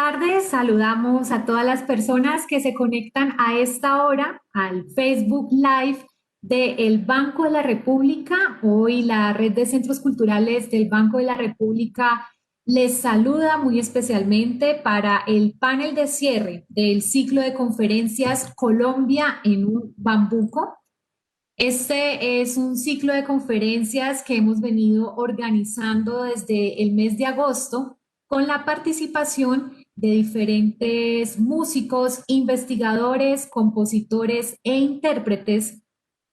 tardes, saludamos a todas las personas que se conectan a esta hora al Facebook Live del Banco de la República. Hoy la red de centros culturales del Banco de la República les saluda muy especialmente para el panel de cierre del ciclo de conferencias Colombia en un Bambuco. Este es un ciclo de conferencias que hemos venido organizando desde el mes de agosto con la participación de diferentes músicos, investigadores, compositores e intérpretes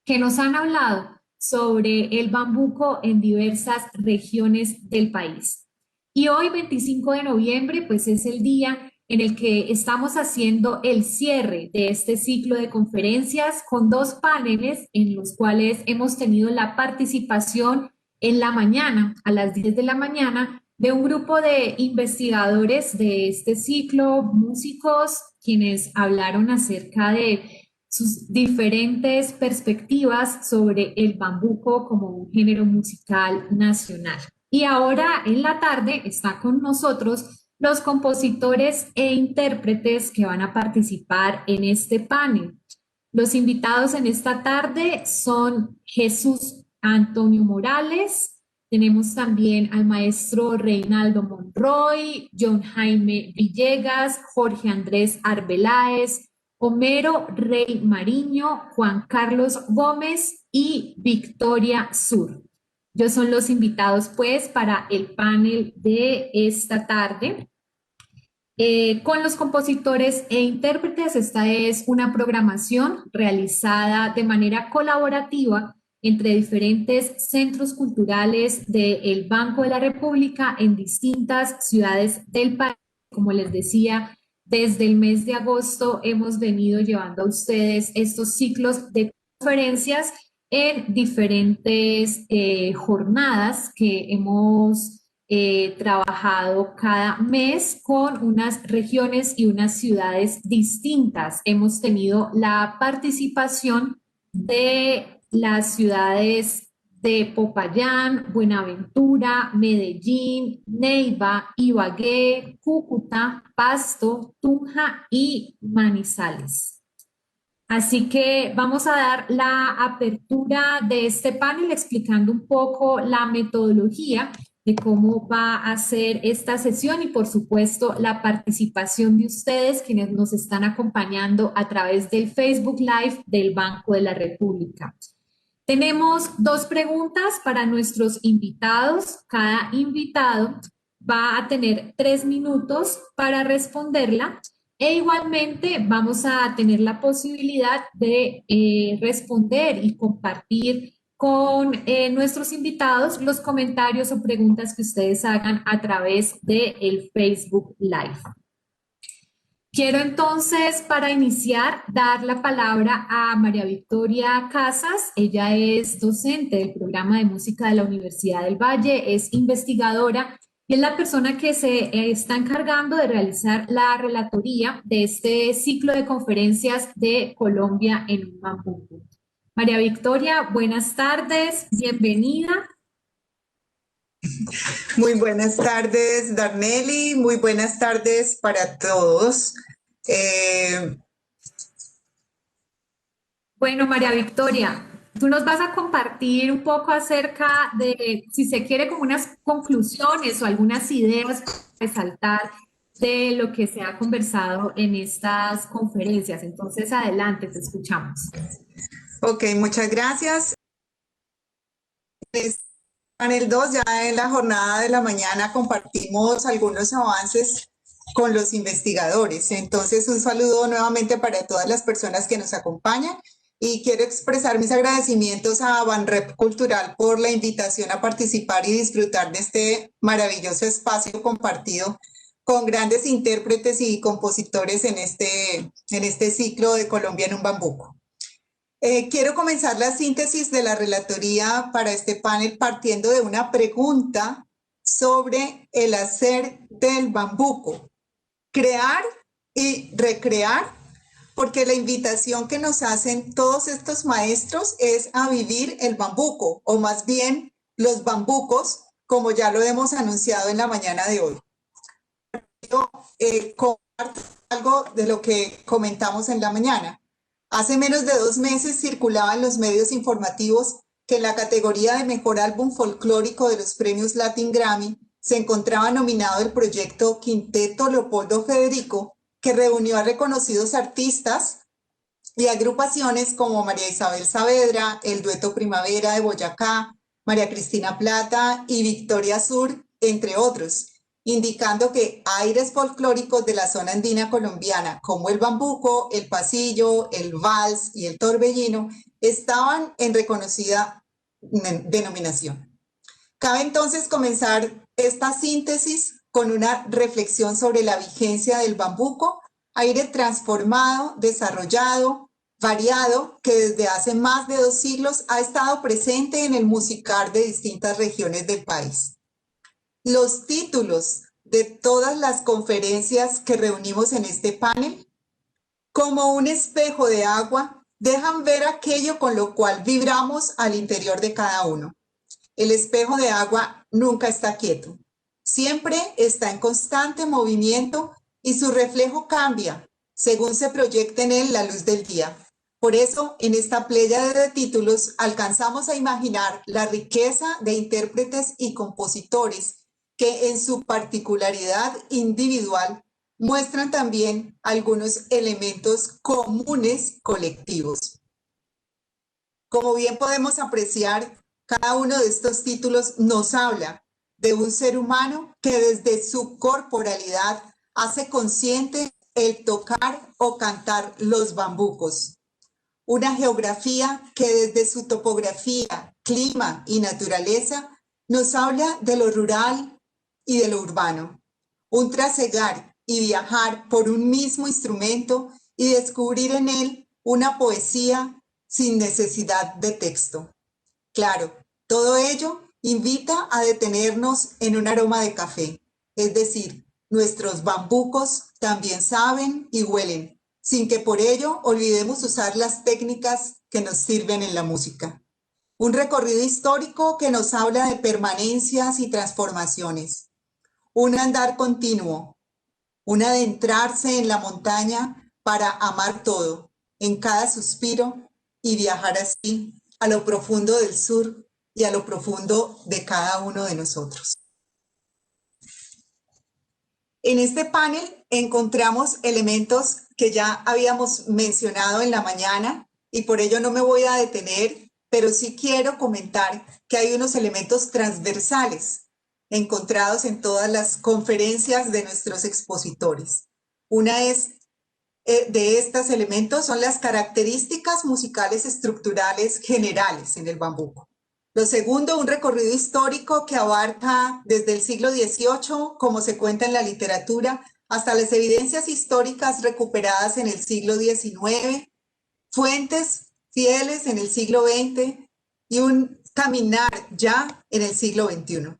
que nos han hablado sobre el bambuco en diversas regiones del país. Y hoy, 25 de noviembre, pues es el día en el que estamos haciendo el cierre de este ciclo de conferencias con dos paneles en los cuales hemos tenido la participación en la mañana, a las 10 de la mañana, de un grupo de investigadores de este ciclo, músicos, quienes hablaron acerca de sus diferentes perspectivas sobre el bambuco como un género musical nacional. Y ahora en la tarde está con nosotros los compositores e intérpretes que van a participar en este panel. Los invitados en esta tarde son Jesús Antonio Morales, tenemos también al maestro Reinaldo Monroy, John Jaime Villegas, Jorge Andrés Arbeláez, Homero Rey Mariño, Juan Carlos Gómez y Victoria Sur. Ellos son los invitados, pues, para el panel de esta tarde. Con los compositores e intérpretes, esta es una programación realizada de manera colaborativa entre diferentes centros culturales del Banco de la República en distintas ciudades del país. Como les decía, desde el mes de agosto hemos venido llevando a ustedes estos ciclos de conferencias en diferentes jornadas que hemos trabajado cada mes con unas regiones y unas ciudades distintas. Hemos tenido la participación de las ciudades de Popayán, Buenaventura, Medellín, Neiva, Ibagué, Cúcuta, Pasto, Tunja y Manizales. Así que vamos a dar la apertura de este panel explicando un poco la metodología de cómo va a ser esta sesión y, por supuesto, la participación de ustedes, quienes nos están acompañando a través del Facebook Live del Banco de la República. Tenemos dos preguntas para nuestros invitados. Cada invitado va a tener 3 minutos para responderla. E igualmente vamos a tener la posibilidad de responder y compartir con nuestros invitados los comentarios o preguntas que ustedes hagan a través del Facebook Live. Quiero entonces, para iniciar, dar la palabra a María Victoria Casas. Ella es docente del programa de música de la Universidad del Valle, es investigadora y es la persona que se está encargando de realizar la relatoría de este ciclo de conferencias de Colombia en un Bambuco. María Victoria, buenas tardes, bienvenida. Muy buenas tardes, Darnelly, muy buenas tardes para todos. Bueno, María Victoria, tú nos vas a compartir un poco acerca de, si se quiere, como unas conclusiones o algunas ideas para resaltar de lo que se ha conversado en estas conferencias. Entonces, adelante, te escuchamos. Ok, muchas gracias. En el 2, ya en la jornada de la mañana, compartimos algunos avances con los investigadores. Entonces, un saludo nuevamente para todas las personas que nos acompañan. Y quiero expresar mis agradecimientos a Banrep Cultural por la invitación a participar y disfrutar de este maravilloso espacio compartido con grandes intérpretes y compositores en este ciclo de Colombia en un Bambuco. Quiero comenzar la síntesis de la relatoría para este panel partiendo de una pregunta sobre el hacer del bambuco, crear y recrear, porque la invitación que nos hacen todos estos maestros es a vivir el bambuco, o más bien los bambucos, como ya lo hemos anunciado en la mañana de hoy. comparto algo de lo que comentamos en la mañana. Hace menos de 2 meses circulaba en los medios informativos que en la categoría de Mejor Álbum Folclórico de los premios Latin Grammy se encontraba nominado el proyecto Quinteto Leopoldo Federico, que reunió a reconocidos artistas y agrupaciones como María Isabel Saavedra, el Dueto Primavera de Boyacá, María Cristina Plata y Victoria Sur, entre otros, indicando que aires folclóricos de la zona andina colombiana, como el bambuco, el pasillo, el vals y el torbellino, estaban en reconocida denominación. Cabe entonces comenzar esta síntesis con una reflexión sobre la vigencia del bambuco, aire transformado, desarrollado, variado, que desde hace más de 2 siglos ha estado presente en el musical de distintas regiones del país. Los títulos de todas las conferencias que reunimos en este panel, como un espejo de agua, dejan ver aquello con lo cual vibramos al interior de cada uno. El espejo de agua nunca está quieto, siempre está en constante movimiento y su reflejo cambia según se proyecta en él la luz del día. Por eso, en esta pléyade de títulos alcanzamos a imaginar la riqueza de intérpretes y compositores que en su particularidad individual muestran también algunos elementos comunes colectivos. Como bien podemos apreciar, cada uno de estos títulos nos habla de un ser humano que desde su corporalidad hace consciente el tocar o cantar los bambucos. Una geografía que desde su topografía, clima y naturaleza nos habla de lo rural y de lo urbano. Un trasegar y viajar por un mismo instrumento y descubrir en él una poesía sin necesidad de texto. Claro, todo ello invita a detenernos en un aroma de café, es decir, nuestros bambucos también saben y huelen, sin que por ello olvidemos usar las técnicas que nos sirven en la música. Un recorrido histórico que nos habla de permanencias y transformaciones. Un andar continuo, un adentrarse en la montaña para amar todo, en cada suspiro y viajar así a lo profundo del sur y a lo profundo de cada uno de nosotros. En este panel encontramos elementos que ya habíamos mencionado en la mañana y por ello no me voy a detener, pero sí quiero comentar que hay unos elementos transversales encontrados en todas las conferencias de nuestros expositores. Una de estos elementos son las características musicales estructurales generales en el bambuco. Lo segundo, un recorrido histórico que abarca desde el siglo XVIII, como se cuenta en la literatura, hasta las evidencias históricas recuperadas en el siglo XIX, fuentes fieles en el siglo XX y un caminar ya en el siglo XXI.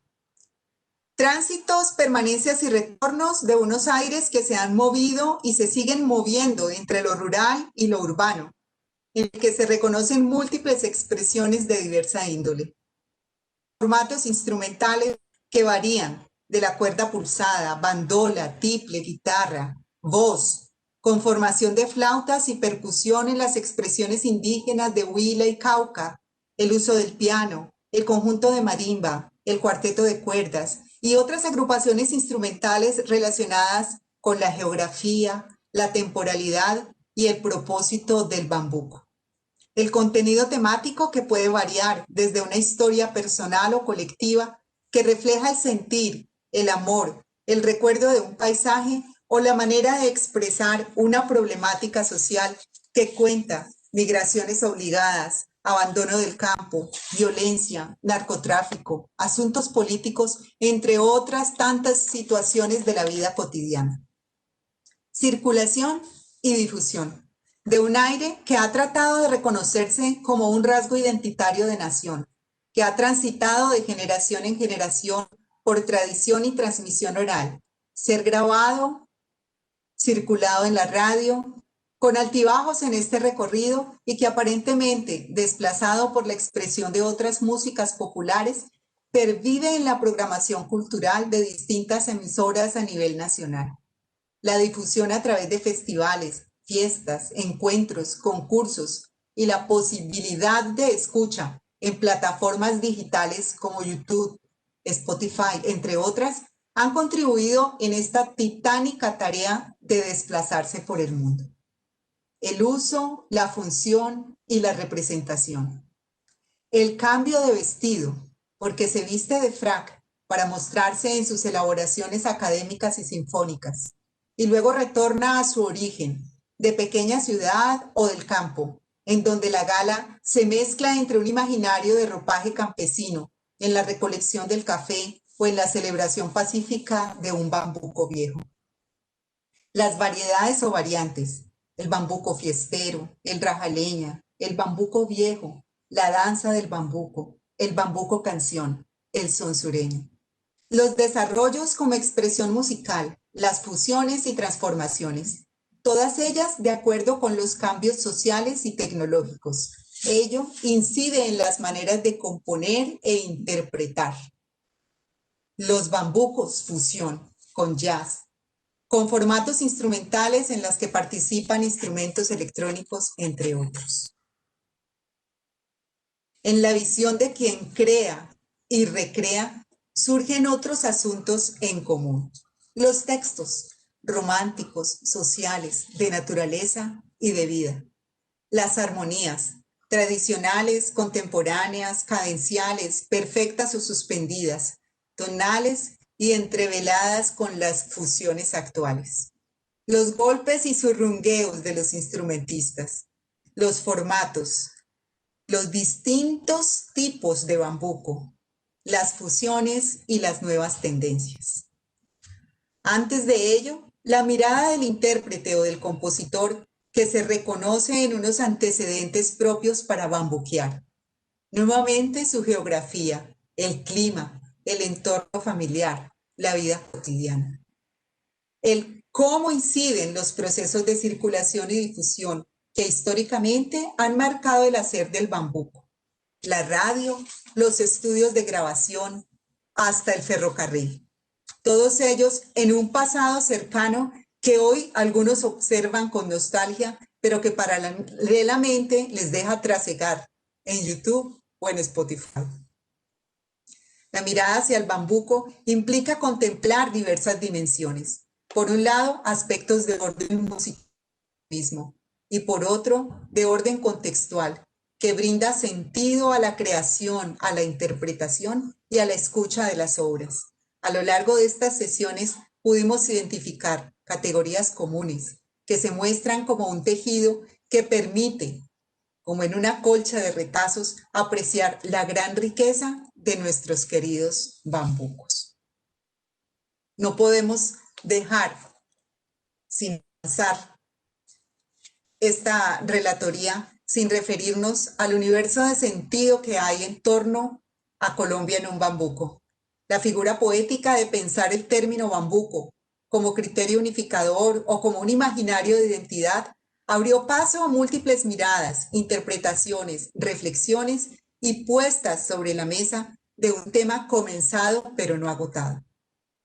Tránsitos, permanencias y retornos de unos aires que se han movido y se siguen moviendo entre lo rural y lo urbano, en el que se reconocen múltiples expresiones de diversa índole. Formatos instrumentales que varían de la cuerda pulsada, bandola, tiple, guitarra, voz, con formación de flautas y percusión en las expresiones indígenas de huila y cauca, el uso del piano, el conjunto de marimba, el cuarteto de cuerdas y otras agrupaciones instrumentales relacionadas con la geografía, la temporalidad y el propósito del bambuco. El contenido temático que puede variar desde una historia personal o colectiva que refleja el sentir, el amor, el recuerdo de un paisaje o la manera de expresar una problemática social que cuenta migraciones obligadas, abandono del campo, violencia, narcotráfico, asuntos políticos, entre otras tantas situaciones de la vida cotidiana. Circulación y difusión de un aire que ha tratado de reconocerse como un rasgo identitario de nación, que ha transitado de generación en generación por tradición y transmisión oral, ser grabado, circulado en la radio, con altibajos en este recorrido y que aparentemente, desplazado por la expresión de otras músicas populares, pervive en la programación cultural de distintas emisoras a nivel nacional. La difusión a través de festivales, fiestas, encuentros, concursos y la posibilidad de escucha en plataformas digitales como YouTube, Spotify, entre otras, han contribuido en esta titánica tarea de desplazarse por el mundo. El uso, la función y la representación. El cambio de vestido, porque se viste de frac para mostrarse en sus elaboraciones académicas y sinfónicas, y luego retorna a su origen, de pequeña ciudad o del campo, en donde la gala se mezcla entre un imaginario de ropaje campesino, en la recolección del café o en la celebración pacífica de un bambuco viejo. Las variedades o variantes, el bambuco fiestero, el rajaleña, el bambuco viejo, la danza del bambuco, el bambuco canción, el son sureño. Los desarrollos como expresión musical, las fusiones y transformaciones, todas ellas de acuerdo con los cambios sociales y tecnológicos. Ello incide en las maneras de componer e interpretar. Los bambucos fusión con jazz, con formatos instrumentales en los que participan instrumentos electrónicos, entre otros. En la visión de quien crea y recrea, surgen otros asuntos en común. Los textos románticos, sociales, de naturaleza y de vida. Las armonías, tradicionales, contemporáneas, cadenciales, perfectas o suspendidas, tonales y entreveladas con las fusiones actuales. Los golpes y surrungueos de los instrumentistas. Los formatos, los distintos tipos de bambuco, las fusiones y las nuevas tendencias. Antes de ello, la mirada del intérprete o del compositor que se reconoce en unos antecedentes propios para bambuquear. Nuevamente su geografía, el clima, el entorno familiar, la vida cotidiana. El cómo inciden los procesos de circulación y difusión que históricamente han marcado el hacer del bambuco. La radio, los estudios de grabación, hasta el ferrocarril. Todos ellos en un pasado cercano que hoy algunos observan con nostalgia, pero que paralelamente les deja trasegar en YouTube o en Spotify. La mirada hacia el bambuco implica contemplar diversas dimensiones. Por un lado, aspectos de orden musical mismo, y por otro, de orden contextual, que brinda sentido a la creación, a la interpretación y a la escucha de las obras. A lo largo de estas sesiones pudimos identificar categorías comunes que se muestran como un tejido que permite, como en una colcha de retazos, apreciar la gran riqueza de nuestros queridos bambucos. No podemos dejar sin avanzar esta relatoría sin referirnos al universo de sentido que hay en torno a Colombia en un bambuco. La figura poética de pensar el término bambuco como criterio unificador o como un imaginario de identidad abrió paso a múltiples miradas, interpretaciones, reflexiones y puestas sobre la mesa de un tema comenzado pero no agotado.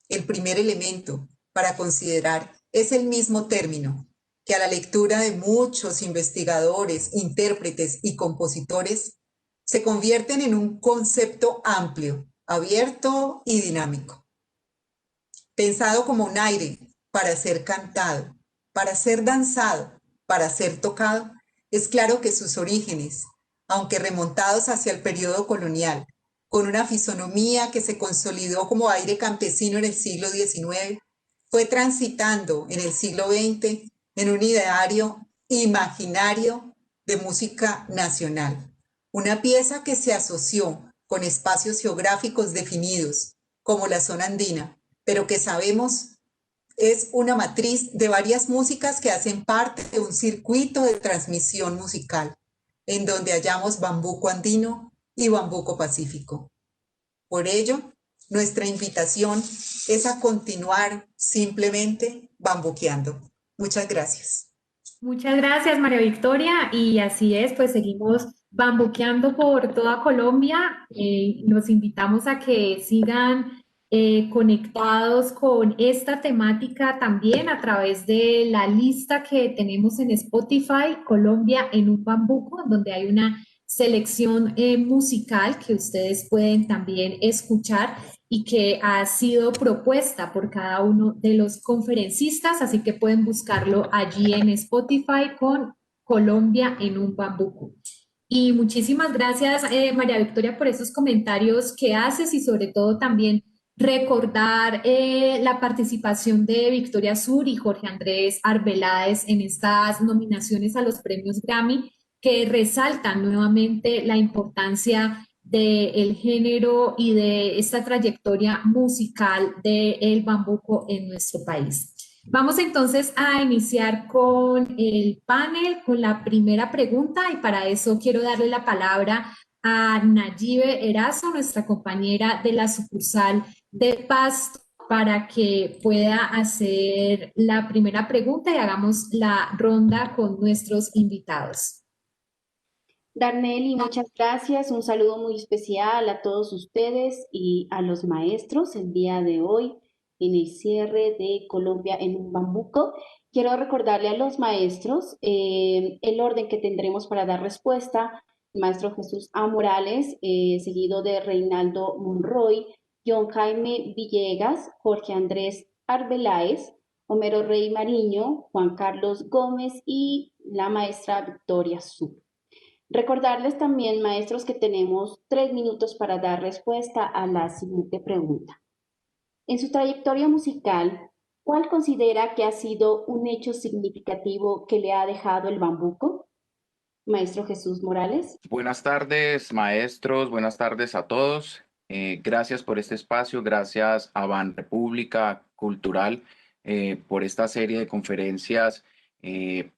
El primer elemento para considerar es el mismo término, que a la lectura de muchos investigadores, intérpretes y compositores se convierten en un concepto amplio, abierto y dinámico. Pensado como un aire para ser cantado, para ser danzado, para ser tocado, es claro que sus orígenes, aunque remontados hacia el periodo colonial, con una fisonomía que se consolidó como aire campesino en el siglo XIX, fue transitando en el siglo XX en un ideario imaginario de música nacional. Una pieza que se asoció con espacios geográficos definidos, como la zona andina, pero que sabemos es una matriz de varias músicas que hacen parte de un circuito de transmisión musical, en donde hallamos bambuco andino y bambuco pacífico. Por ello, nuestra invitación es a continuar simplemente bambuqueando. Muchas gracias. Muchas gracias, María Victoria. Y así es, pues seguimos bambuqueando por toda Colombia. Los invitamos a que sigan conectados con esta temática también a través de la lista que tenemos en Spotify, Colombia en un bambuco, donde hay una selección musical que ustedes pueden también escuchar y que ha sido propuesta por cada uno de los conferencistas, así que pueden buscarlo allí en Spotify con Colombia en un bambuco. Y muchísimas gracias, María Victoria, por esos comentarios que haces y sobre todo también recordar la participación de Victoria Sur y Jorge Andrés Arbeláez en estas nominaciones a los premios Grammy, que resaltan nuevamente la importancia del género y de esta trayectoria musical del bambuco en nuestro país. Vamos entonces a iniciar con el panel, con la primera pregunta y para eso quiero darle la palabra a Nayibe Erazo, nuestra compañera de la sucursal de Pasto, para que pueda hacer la primera pregunta y hagamos la ronda con nuestros invitados. Darnelly, muchas gracias. Un saludo muy especial a todos ustedes y a los maestros el día de hoy en el cierre de Colombia en un bambuco. Quiero recordarle a los maestros el orden que tendremos para dar respuesta. El maestro Jesús A. Morales, seguido de Reinaldo Monroy, John Jaime Villegas, Jorge Andrés Arbeláez, Homero Rey Mariño, Juan Carlos Gómez y la maestra Victoria Su. Recordarles también, maestros, que tenemos 3 minutos para dar respuesta a la siguiente pregunta. En su trayectoria musical, ¿cuál considera que ha sido un hecho significativo que le ha dejado el bambuco? Maestro Jesús Morales. Buenas tardes, maestros, buenas tardes a todos. Gracias por este espacio, gracias a Ban República Cultural por esta serie de conferencias.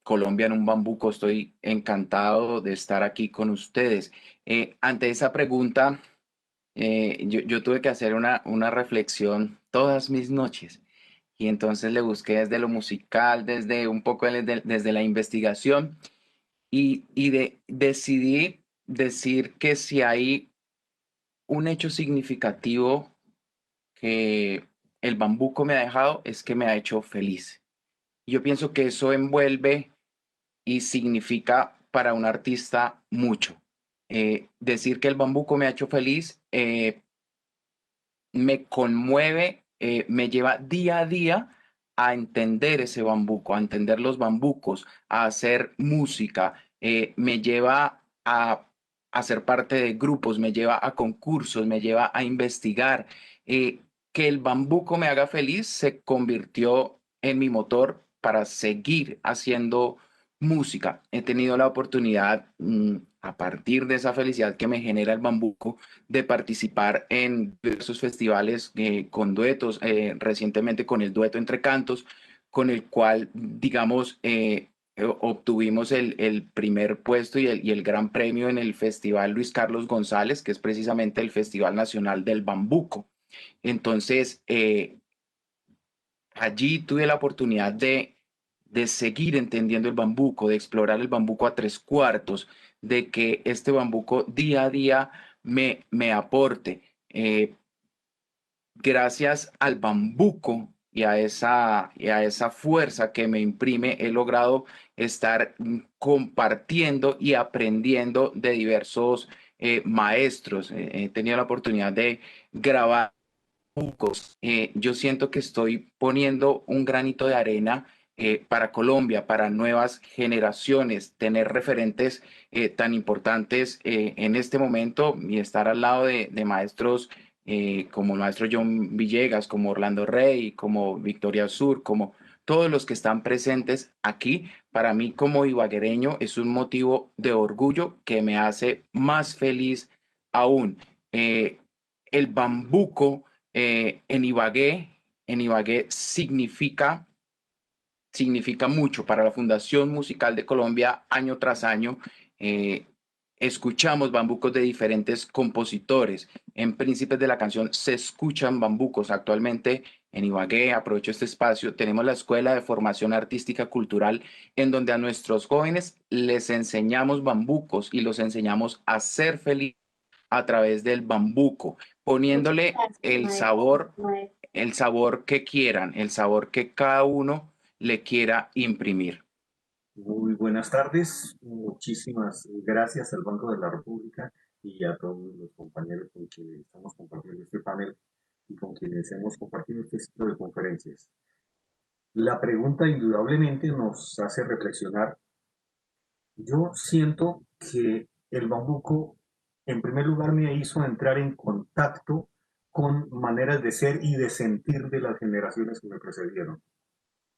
Colombia en un bambuco, estoy encantado de estar aquí con ustedes. Ante esa pregunta, yo tuve que hacer una reflexión todas mis noches y entonces le busqué desde lo musical, desde un poco desde la investigación decidí decir que si hay un hecho significativo que el bambuco me ha dejado es que me ha hecho feliz. Yo pienso que eso envuelve y significa para un artista mucho. Decir que el bambuco me ha hecho feliz me conmueve, me lleva día a día a entender ese bambuco, a entender los bambucos, a hacer música, me lleva a ser parte de grupos, me lleva a concursos, me lleva a investigar. Que el bambuco me haga feliz se convirtió en mi motor para seguir haciendo música. He tenido la oportunidad, a partir de esa felicidad que me genera el bambuco, de participar en diversos festivales con duetos, recientemente con el dueto Entre Cantos, con el cual, digamos, obtuvimos el primer puesto y el gran premio en el Festival Luis Carlos González, que es precisamente el Festival Nacional del Bambuco. Entonces, allí tuve la oportunidad de seguir entendiendo el bambuco, de explorar el bambuco a tres cuartos, de que este bambuco día a día me aporte. Gracias al bambuco y a esa fuerza que me imprime, he logrado estar compartiendo y aprendiendo de diversos maestros. He tenido la oportunidad de grabar. Yo siento que estoy poniendo un granito de arena para Colombia, para nuevas generaciones, tener referentes tan importantes en este momento y estar al lado de maestros como el maestro John Villegas, como Orlando Rey, como Victoria Sur, como todos los que están presentes aquí. Para mí como ibaguereño es un motivo de orgullo que me hace más feliz aún. El bambuco en Ibagué significa mucho para la Fundación Musical de Colombia año tras año. Escuchamos bambucos de diferentes compositores. En Príncipes de la Canción se escuchan bambucos. Actualmente en Ibagué, aprovecho este espacio, tenemos la Escuela de Formación Artística Cultural, en donde a nuestros jóvenes les enseñamos bambucos y los enseñamos a ser felices a través del bambuco, Muchas poniéndole gracias, maestro. el sabor que quieran, el sabor que cada uno le quiera imprimir. Muy buenas tardes, muchísimas gracias al Banco de la República y a todos los compañeros con quienes estamos compartiendo este panel y con quienes hemos compartido este ciclo de conferencias. La pregunta indudablemente nos hace reflexionar. Yo siento que el bambuco, en primer lugar, me hizo entrar en contacto con maneras de ser y de sentir de las generaciones que me precedieron.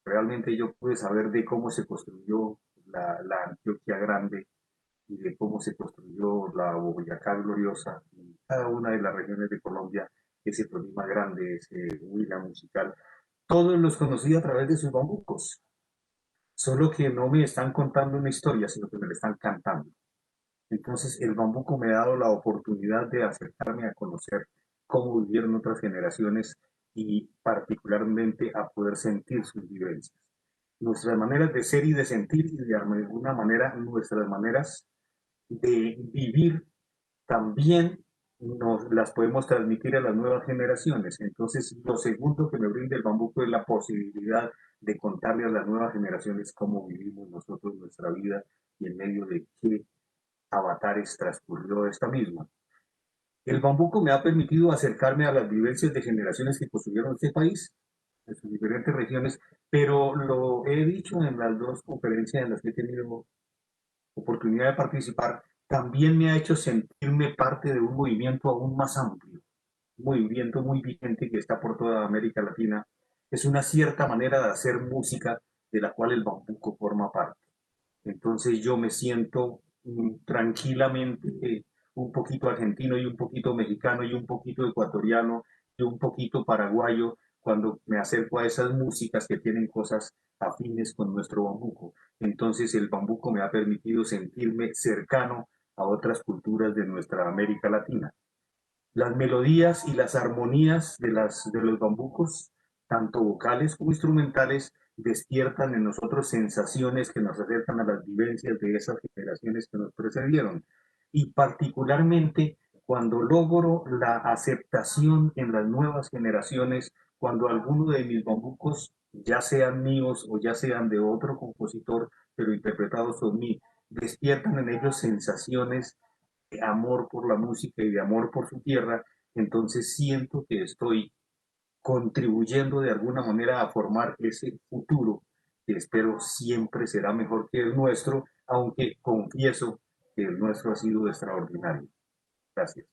Realmente yo pude saber de cómo se construyó la Antioquia Grande y de cómo se construyó la Boyacá Gloriosa y cada una de las regiones de Colombia, ese Tolima Grande, ese Huila musical. Todos los conocí a través de sus bambucos, solo que no me están contando una historia, sino que me la están cantando. Entonces el bambuco me ha dado la oportunidad de acercarme a conocer cómo vivieron otras generaciones y particularmente a poder sentir sus vivencias. Nuestras maneras de ser y de sentir y de alguna manera nuestras maneras de vivir también nos las podemos transmitir a las nuevas generaciones. Entonces, lo segundo que me brinda el bambuco es la posibilidad de contarle a las nuevas generaciones cómo vivimos nosotros nuestra vida y en medio de qué avatares transcurrió esta misma. El bambuco me ha permitido acercarme a las vivencias de generaciones que construyeron este país, en sus diferentes regiones, pero lo he dicho en las dos conferencias en las que he tenido oportunidad de participar, también me ha hecho sentirme parte de un movimiento aún más amplio, un movimiento muy vigente que está por toda América Latina. Es una cierta manera de hacer música de la cual el bambuco forma parte. Entonces yo me siento tranquilamente un poquito argentino y un poquito mexicano y un poquito ecuatoriano y un poquito paraguayo cuando me acerco a esas músicas que tienen cosas afines con nuestro bambuco. Entonces el bambuco me ha permitido sentirme cercano a otras culturas de nuestra América Latina. Las melodías y las armonías de los bambucos, tanto vocales como instrumentales, despiertan en nosotros sensaciones que nos acercan a las vivencias de esas generaciones que nos precedieron. Y particularmente cuando logro la aceptación en las nuevas generaciones, cuando alguno de mis bambucos, ya sean míos o ya sean de otro compositor, pero interpretados por mí, despiertan en ellos sensaciones de amor por la música y de amor por su tierra, entonces siento que estoy contribuyendo de alguna manera a formar ese futuro que espero siempre será mejor que el nuestro, aunque confieso que el nuestro ha sido extraordinario. Gracias.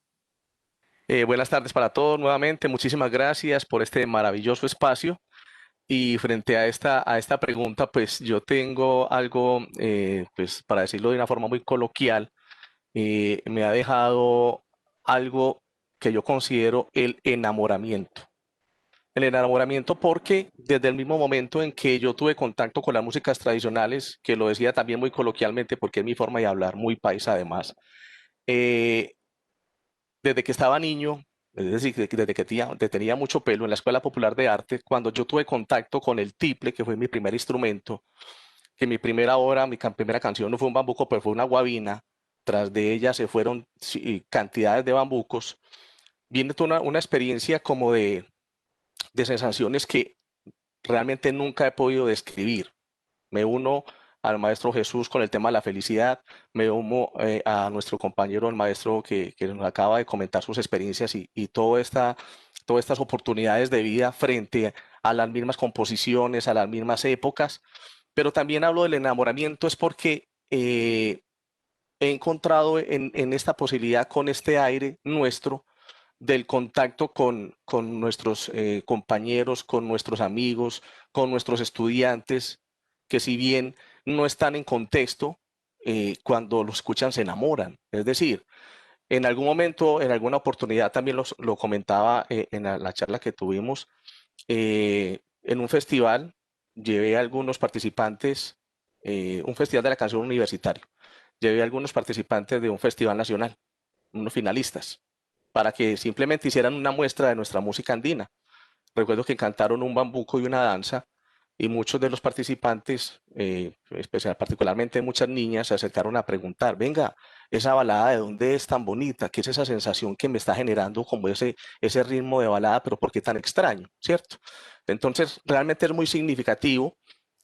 Buenas tardes para todos nuevamente. Muchísimas gracias por este maravilloso espacio. Y frente a esta pregunta, pues yo tengo algo, pues para decirlo de una forma muy coloquial, me ha dejado algo que yo considero el enamoramiento. El enamoramiento porque desde el mismo momento en que yo tuve contacto con las músicas tradicionales, que lo decía también muy coloquialmente porque es mi forma de hablar, muy paisa además, eh, desde que estaba niño, es decir, desde que tenía mucho pelo en la Escuela Popular de Arte, cuando yo tuve contacto con el tiple, que fue mi primer instrumento, que mi primera obra, primera canción no fue un bambuco, pero fue una guabina, tras de ella se fueron cantidades de bambucos, viene toda una experiencia como de sensaciones que realmente nunca he podido describir. Me uno al maestro Jesús con el tema de la felicidad, me uno a nuestro compañero, el maestro que nos acaba de comentar sus experiencias y todas estas oportunidades de vida frente a las mismas composiciones, a las mismas épocas. Pero también hablo del enamoramiento, es porque he encontrado en esta posibilidad, con este aire nuestro, del contacto con nuestros compañeros, con nuestros amigos, con nuestros estudiantes, que si bien no están en contexto, cuando lo escuchan se enamoran. Es decir, en algún momento, en alguna oportunidad, también lo comentaba en la charla que tuvimos, en un festival, llevé a algunos participantes, un festival de la canción universitario, llevé a algunos participantes de un festival nacional, unos finalistas, para que simplemente hicieran una muestra de nuestra música andina. recuerdo que cantaron un bambuco y una danza y muchos de los participantes, particularmente muchas niñas, se acercaron a preguntar, venga, esa balada de dónde es tan bonita, qué es esa sensación que me está generando como ese ritmo de balada, pero por qué tan extraño, ¿cierto? Entonces, realmente es muy significativo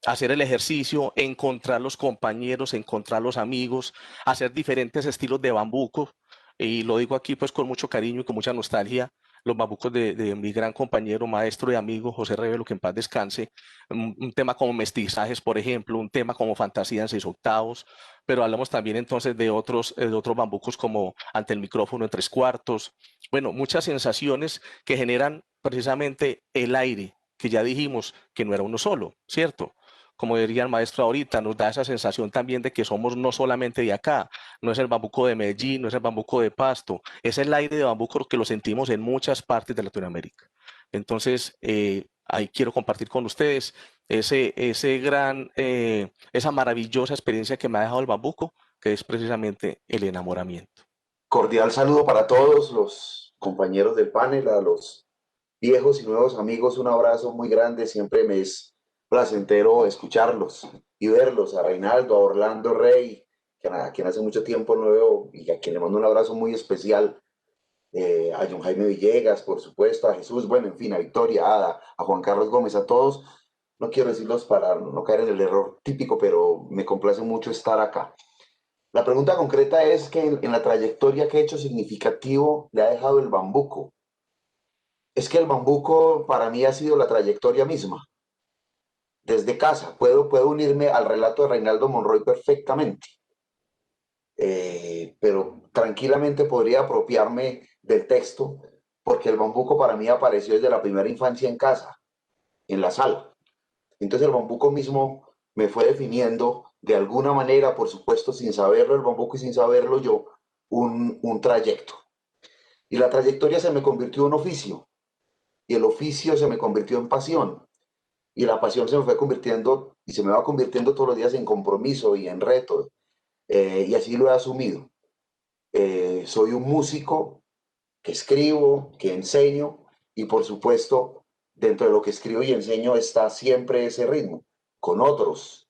hacer el ejercicio, encontrar los compañeros, encontrar los amigos, hacer diferentes estilos de bambuco. Y lo digo aquí pues con mucho cariño y con mucha nostalgia, los bambucos de mi gran compañero, maestro y amigo José Revelo, que en paz descanse. Un tema como mestizajes, por ejemplo, un tema como fantasía en 6/8, pero hablamos también entonces de otros bambucos como ante el micrófono en 3/4. Bueno, muchas sensaciones que generan precisamente el aire, que ya dijimos que no era uno solo, ¿cierto? Como diría el maestro ahorita, nos da esa sensación también de que somos no solamente de acá, no es el bambuco de Medellín, no es el bambuco de Pasto, es el aire de bambuco que lo sentimos en muchas partes de Latinoamérica. Entonces, ahí quiero compartir con ustedes esa maravillosa experiencia que me ha dejado el bambuco, que es precisamente el enamoramiento. Cordial saludo para todos los compañeros del panel, a los viejos y nuevos amigos, un abrazo muy grande, siempre me es placentero escucharlos y verlos, a Reinaldo, a Orlando Rey, a quien hace mucho tiempo no veo y a quien le mando un abrazo muy especial, a John Jaime Villegas, por supuesto, a Jesús, bueno, en fin, a Victoria, a Ada, a Juan Carlos Gómez, a todos. No quiero decirlos para no caer en el error típico, pero me complace mucho estar acá. La pregunta concreta es que en la trayectoria que he hecho significativo le ha dejado el bambuco. Es que el bambuco para mí ha sido la trayectoria misma. Desde casa puedo unirme al relato de Reinaldo Monroy perfectamente, pero tranquilamente podría apropiarme del texto porque el bambuco para mí apareció desde la primera infancia en casa, en la sala. Entonces el bambuco mismo me fue definiendo de alguna manera, por supuesto sin saberlo el bambuco y sin saberlo yo, un trayecto. Y la trayectoria se me convirtió en oficio, y el oficio se me convirtió en pasión, y la pasión se me fue convirtiendo, y se me va convirtiendo todos los días en compromiso y en reto, y así lo he asumido. Soy un músico que escribo, que enseño, y por supuesto, dentro de lo que escribo y enseño está siempre ese ritmo, con otros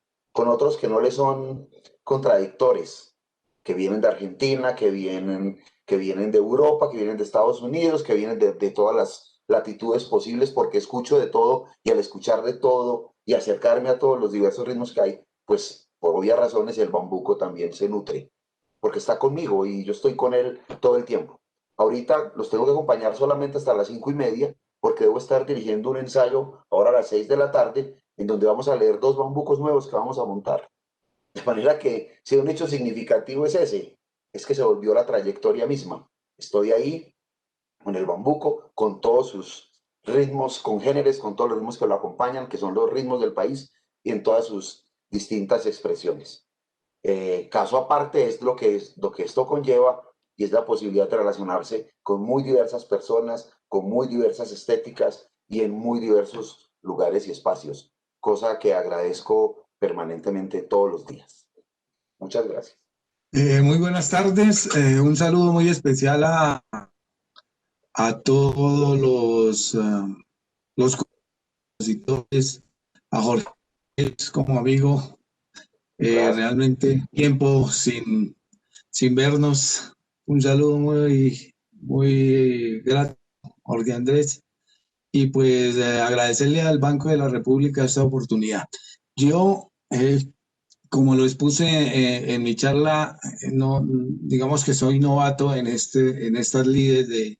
que no le son contradictores, que vienen de Argentina, que vienen de Europa, que vienen de Estados Unidos, que vienen de todas las latitudes posibles, porque escucho de todo y al escuchar de todo y acercarme a todos los diversos ritmos que hay, pues por obvias razones el bambuco también se nutre, porque está conmigo y yo estoy con él todo el tiempo. Ahorita los tengo que acompañar solamente hasta las 5:30, porque debo estar dirigiendo un ensayo ahora a las 6 de la tarde, en donde vamos a leer 2 bambucos nuevos que vamos a montar. De manera que si un hecho significativo es ese, es que se volvió la trayectoria misma. Estoy ahí con el bambuco, con todos sus ritmos congéneres, con todos los ritmos que lo acompañan, que son los ritmos del país, y en todas sus distintas expresiones. Caso aparte es lo que esto conlleva, y es la posibilidad de relacionarse con muy diversas personas, con muy diversas estéticas y en muy diversos lugares y espacios, cosa que agradezco permanentemente todos los días. Muchas gracias. Muy buenas tardes, un saludo muy especial a todos los compositores, a Jorge como amigo, realmente tiempo sin vernos, un saludo muy grato, Jorge Andrés, y pues agradecerle al Banco de la República esta oportunidad. Yo, como lo expuse en mi charla, no, digamos que soy novato en estas lides de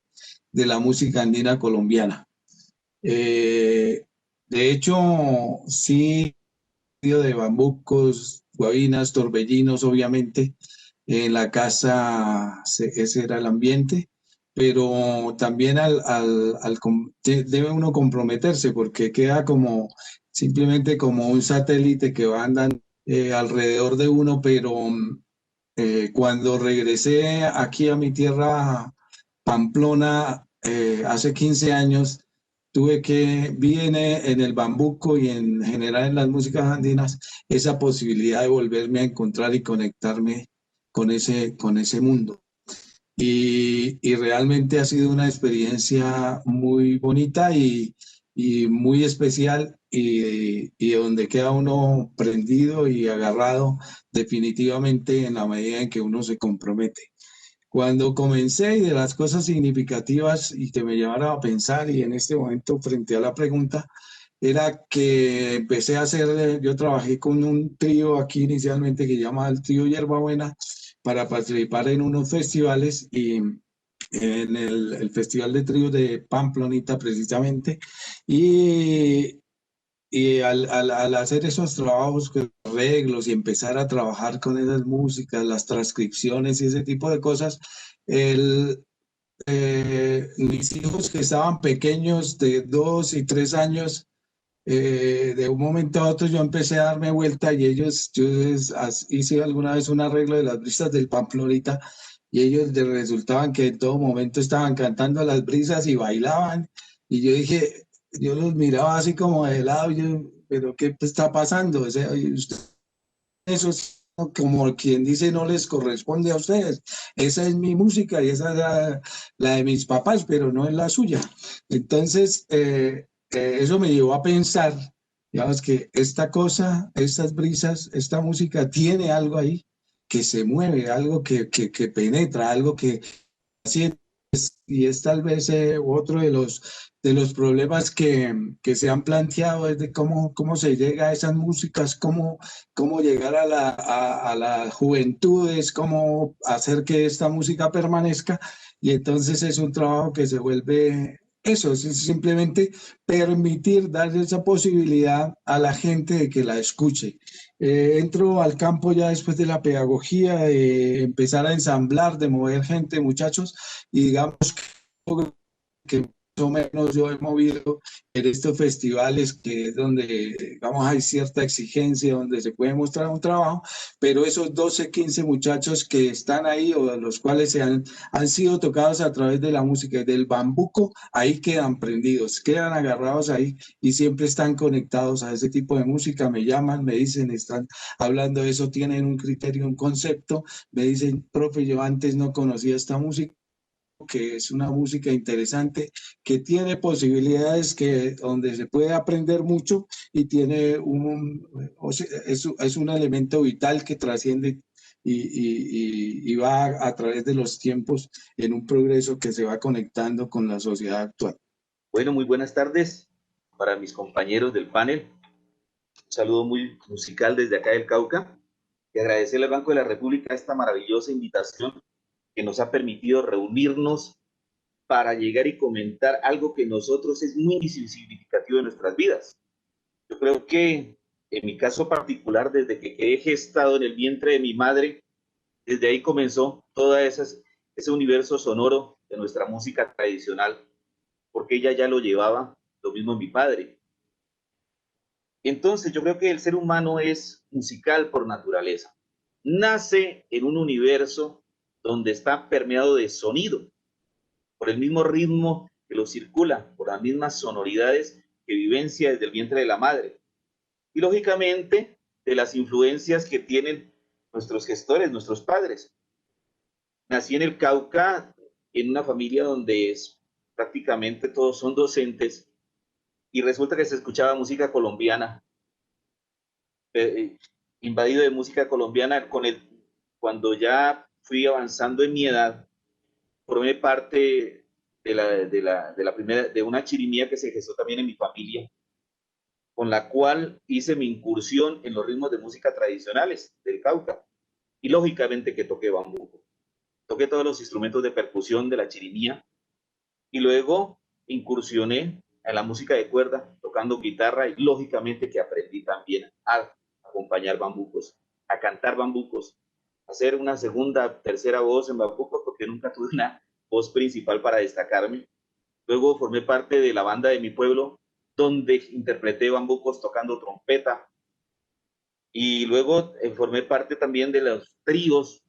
la música andina colombiana. De hecho, sí, de bambucos, guabinas, torbellinos, obviamente, en la casa ese era el ambiente, pero también debe uno comprometerse porque queda como simplemente como un satélite que va andando alrededor de uno, pero cuando regresé aquí a mi tierra, Pamplona, hace 15 años, vi en el bambuco y en general en las músicas andinas esa posibilidad de volverme a encontrar y conectarme con ese mundo. Y realmente ha sido una experiencia muy bonita y y muy especial y donde queda uno prendido y agarrado definitivamente en la medida en que uno se compromete. Cuando comencé y de las cosas significativas y que me llevaron a pensar y en este momento frente a la pregunta, era que empecé a hacer, yo trabajé con un trío aquí inicialmente que se llama el trío Hierbabuena para participar en unos festivales y en el Festival de Tríos de Pamplonita precisamente. Y, al hacer esos trabajos, con arreglos y empezar a trabajar con esas músicas, las transcripciones y ese tipo de cosas, el, mis hijos que estaban pequeños de 2 y 3 años, de un momento a otro yo empecé a darme vuelta y ellos, hice alguna vez un arreglo de las brisas del Pamplonita y ellos resultaban que en todo momento estaban cantando las brisas y bailaban y yo dije, yo los miraba así como de lado, pero ¿qué está pasando? O sea, eso es como quien dice, no les corresponde a ustedes. Esa es mi música y esa es la de mis papás, pero no es la suya. Entonces, eso me llevó a pensar, digamos, que esta cosa, estas brisas, esta música tiene algo ahí que se mueve, algo que penetra, algo que siente. Y es tal vez otro de los problemas que se han planteado, es de cómo se llega a esas músicas, cómo llegar a las juventudes, cómo hacer que esta música permanezca. Y entonces es un trabajo que se vuelve eso, es simplemente permitir, dar esa posibilidad a la gente de que la escuche. Entro al campo ya después de la pedagogía, de empezar a ensamblar, de mover gente, muchachos, y digamos que más o menos yo he movido en estos festivales que es donde, digamos, hay cierta exigencia, donde se puede mostrar un trabajo, pero esos 12 15 muchachos que están ahí o los cuales han sido tocados a través de la música del bambuco, ahí quedan prendidos, quedan agarrados ahí y siempre están conectados a ese tipo de música, me llaman, me dicen, están hablando de eso, tienen un criterio, un concepto, me dicen, profe, yo antes no conocía esta música, que es una música interesante, que tiene posibilidades donde se puede aprender mucho y tiene o sea, es un elemento vital que trasciende y va a través de los tiempos en un progreso que se va conectando con la sociedad actual. Bueno, muy buenas tardes para mis compañeros del panel. Un saludo muy musical desde acá del Cauca y agradecerle al Banco de la República esta maravillosa invitación que nos ha permitido reunirnos para llegar y comentar algo que nosotros es muy significativo en nuestras vidas. Yo creo que en mi caso particular, desde que quedé gestado en el vientre de mi madre, desde ahí comenzó todo ese universo sonoro de nuestra música tradicional, porque ella ya lo llevaba, lo mismo mi padre. Entonces yo creo que el ser humano es musical por naturaleza. Nace en un universo donde está permeado de sonido, por el mismo ritmo que lo circula, por las mismas sonoridades que vivencia desde el vientre de la madre. Y lógicamente de las influencias que tienen nuestros gestores, nuestros padres. Nací en el Cauca, en una familia donde prácticamente todos son docentes y resulta que se escuchaba música colombiana, invadido de música colombiana cuando ya fui avanzando en mi edad, formé parte de una chirimía que se gestó también en mi familia, con la cual hice mi incursión en los ritmos de música tradicionales del Cauca. Y lógicamente que toqué bambuco. Toqué todos los instrumentos de percusión de la chirimía y luego incursioné en la música de cuerda, tocando guitarra y lógicamente que aprendí también a acompañar bambucos, a cantar bambucos, a hacer una segunda, tercera voz en bambuco porque nunca tuve una voz principal para destacarme. Luego formé parte de la banda de mi pueblo, donde interpreté bambucos tocando trompeta. Y luego formé parte también de los tríos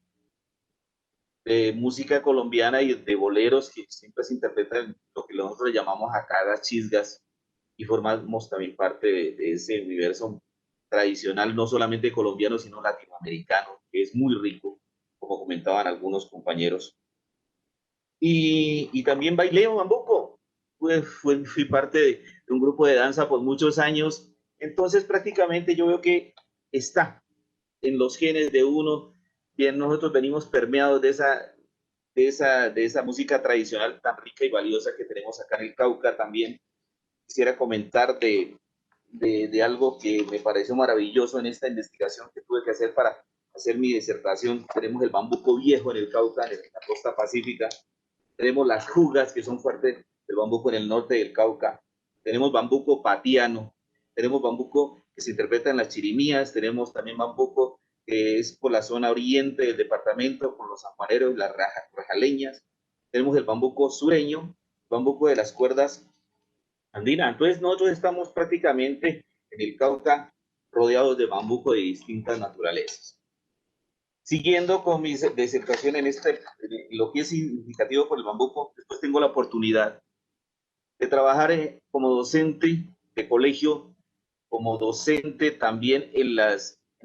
de música colombiana y de boleros que siempre se interpretan lo que nosotros llamamos acá las chisgas. Y formamos también parte de ese universo tradicional, no solamente colombiano, sino latinoamericano, que es muy rico, como comentaban algunos compañeros. Y también bailé bambuco. Fui parte de un grupo de danza por muchos años. Entonces prácticamente yo veo que está en los genes de uno, bien nosotros venimos permeados de esa música tradicional tan rica y valiosa que tenemos acá en el Cauca. También quisiera comentar de algo que me pareció maravilloso en esta investigación que tuve que hacer para hacer mi disertación. Tenemos el bambuco viejo en el Cauca, en la costa pacífica. Tenemos las jugas, que son fuertes del bambuco en el norte del Cauca. Tenemos bambuco patiano. Tenemos bambuco que se interpreta en las chirimías. Tenemos también bambuco que es por la zona oriente del departamento, con los sanjuaneros, las rajaleñas. Tenemos el bambuco sureño, bambuco de las cuerdas andinas. Entonces nosotros estamos prácticamente en el Cauca rodeados de bambuco de distintas naturalezas. Siguiendo con mi disertación en lo que es significativo por el bambuco, después tengo la oportunidad de trabajar como docente de colegio, como docente también en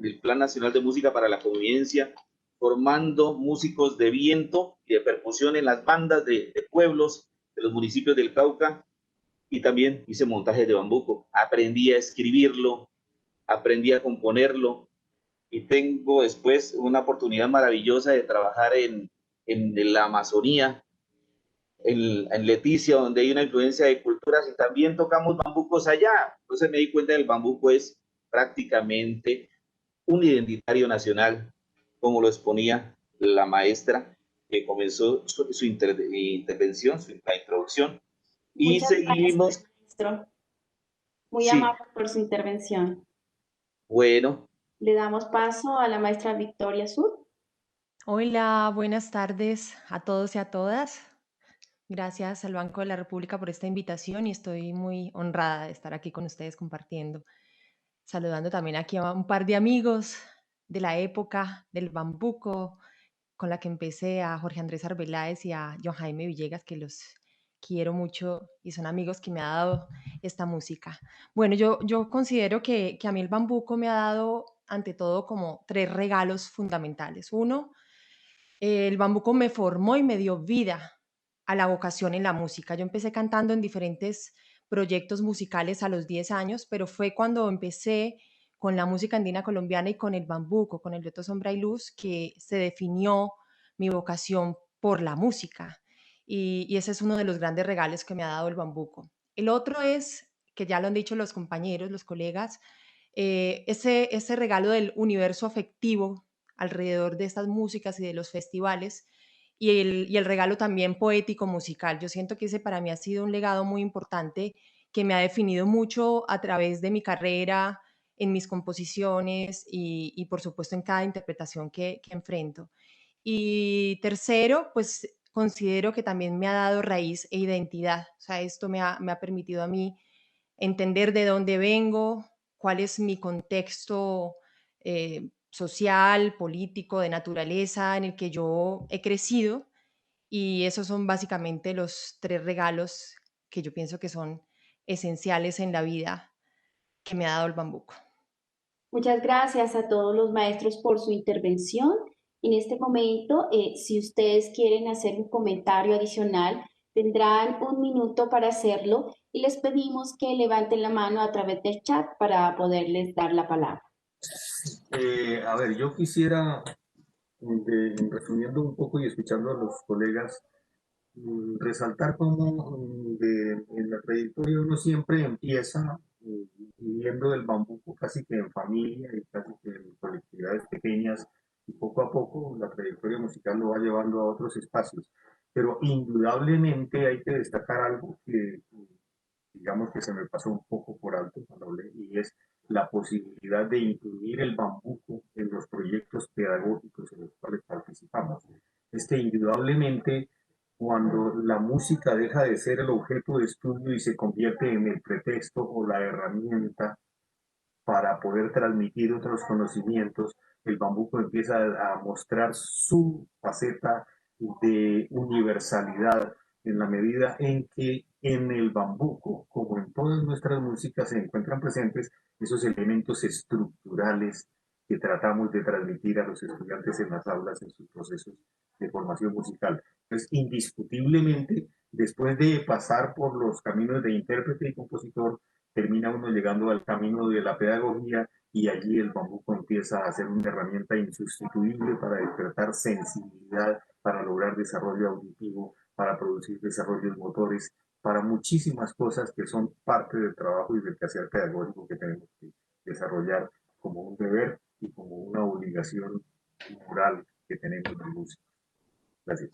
el Plan Nacional de Música para la Convivencia, formando músicos de viento y de percusión en las bandas de pueblos de los municipios del Cauca, y también hice montajes de bambuco. Aprendí a escribirlo, aprendí a componerlo, y tengo después una oportunidad maravillosa de trabajar en la Amazonía, en Leticia, donde hay una influencia de culturas, y también tocamos bambucos allá. Entonces me di cuenta que el bambuco es prácticamente un identitario nacional, como lo exponía la maestra que comenzó su intervención, la introducción. Y Muchas seguimos. gracias, maestro. Muy Sí, amable por su intervención. bueno, Le damos paso a la maestra Victoria Sur. Hola, buenas tardes a todos y a todas. Gracias al Banco de la República por esta invitación y estoy muy honrada de estar aquí con ustedes compartiendo. Saludando también aquí a un par de amigos de la época del bambuco con la que empecé, a Jorge Andrés Arbeláez y a John Jaime Villegas, que los quiero mucho y son amigos que me ha dado esta música. Bueno, yo considero que a mí el bambuco me ha dado, ante todo, como 3 regalos fundamentales. Uno, el bambuco me formó y me dio vida a la vocación en la música. Yo empecé cantando en diferentes proyectos musicales a los 10 años, pero fue cuando empecé con la música andina colombiana y con el bambuco, con el dueto Sombra y Luz, que se definió mi vocación por la música. Y ese es uno de los grandes regalos que me ha dado el bambuco. El otro es, que ya lo han dicho los compañeros, los colegas, ese regalo del universo afectivo alrededor de estas músicas y de los festivales, y el regalo también poético musical. Yo siento que ese para mí ha sido un legado muy importante que me ha definido mucho a través de mi carrera, en mis composiciones y por supuesto en cada interpretación que enfrento. Y tercero, pues considero que también me ha dado raíz e identidad. O sea, esto me ha permitido a mí entender de dónde vengo, cuál es mi contexto social, político, de naturaleza en el que yo he crecido. Y esos son básicamente los 3 regalos que yo pienso que son esenciales en la vida que me ha dado el bambuco. Muchas gracias a todos los maestros por su intervención. En este momento, si ustedes quieren hacer un comentario adicional, tendrán 1 minuto para hacerlo y les pedimos que levanten la mano a través del chat para poderles dar la palabra. A ver, yo quisiera, resumiendo un poco y escuchando a los colegas, resaltar cómo en la trayectoria uno siempre empieza viviendo del bambuco casi que en familia y casi que en colectividades pequeñas, y poco a poco la trayectoria musical lo va llevando a otros espacios. Pero indudablemente hay que destacar algo que digamos que se me pasó un poco por alto cuando hablé, y es la posibilidad de incluir el bambuco en los proyectos pedagógicos en los cuales participamos. Indudablemente, cuando la música deja de ser el objeto de estudio y se convierte en el pretexto o la herramienta para poder transmitir otros conocimientos, el bambuco empieza a mostrar su faceta de universalidad en la medida en que en el bambuco, como en todas nuestras músicas, se encuentran presentes esos elementos estructurales que tratamos de transmitir a los estudiantes en las aulas en sus procesos de formación musical. Entonces, indiscutiblemente, Después de pasar por los caminos de intérprete y compositor, termina uno llegando al camino de la pedagogía y allí el bambuco empieza a ser una herramienta insustituible para despertar sensibilidad, para lograr desarrollo auditivo, para producir desarrollos motores, para muchísimas cosas que son parte del trabajo y del quehacer pedagógico que tenemos que desarrollar como un deber y como una obligación moral que tenemos en música. Gracias.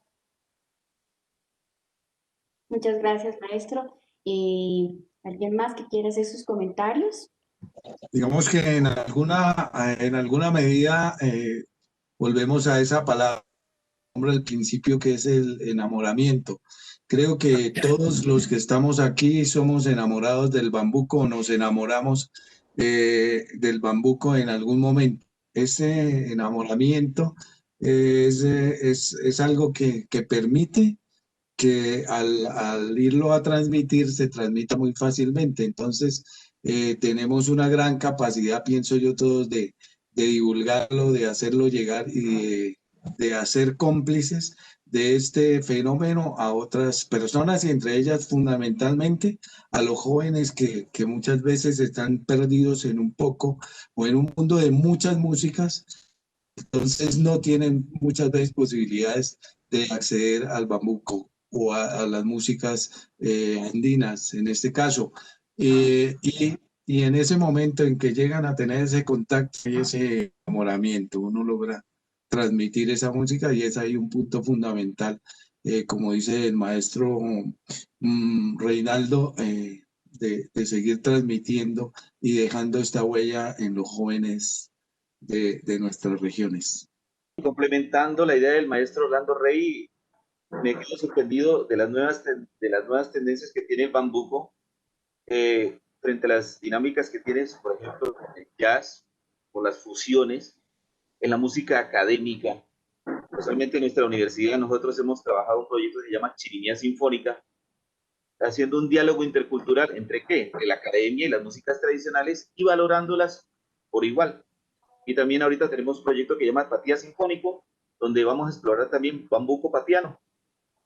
Muchas gracias, maestro. ¿Alguien más que quiera hacer sus comentarios? Digamos que en alguna medida volvemos a esa palabra al principio, que es el enamoramiento. Creo que todos los que estamos aquí somos enamorados del bambuco, o nos enamoramos del bambuco en algún momento. Ese enamoramiento es algo que permite que al irlo a transmitir se transmita muy fácilmente. Entonces, tenemos una gran capacidad, pienso yo, todos de divulgarlo, de hacerlo llegar y de hacer cómplices de este fenómeno a otras personas, y entre ellas fundamentalmente a los jóvenes que muchas veces están perdidos en un poco o en un mundo de muchas músicas. Entonces no tienen muchas veces posibilidades de acceder al bambuco o a las músicas andinas, en este caso. Y en ese momento en que llegan a tener ese contacto y ese enamoramiento, uno logra transmitir esa música, y es ahí un punto fundamental, como dice el maestro Reinaldo, de seguir transmitiendo y dejando esta huella en los jóvenes de nuestras regiones. Complementando la idea del maestro Orlando Rey, me quedo sorprendido de las nuevas tendencias que tiene el bambuco frente a las dinámicas que tiene, por ejemplo, el jazz o las fusiones en la música académica. Especialmente en nuestra universidad nosotros hemos trabajado un proyecto que se llama Chirimía Sinfónica, haciendo un diálogo intercultural entre la academia y las músicas tradicionales y valorándolas por igual. Y también ahorita tenemos un proyecto que se llama Patía Sinfónico, donde vamos a explorar también bambuco patiano.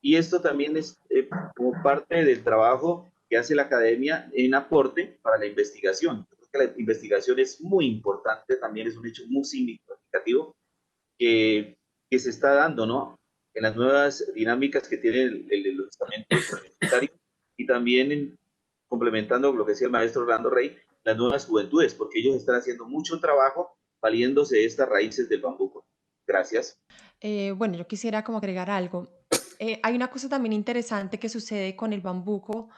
Y esto también es como parte del trabajo que hace la academia en aporte para la investigación. Creo que la investigación es muy importante, también es un hecho muy significativo que se está dando, ¿no?, en las nuevas dinámicas que tiene los estamentos universitarios, y también complementando lo que decía el maestro Orlando Rey, las nuevas juventudes, porque ellos están haciendo mucho trabajo valiéndose de estas raíces del bambuco. Gracias. Bueno, yo quisiera como agregar algo. Hay una cosa también interesante que sucede con el bambuco,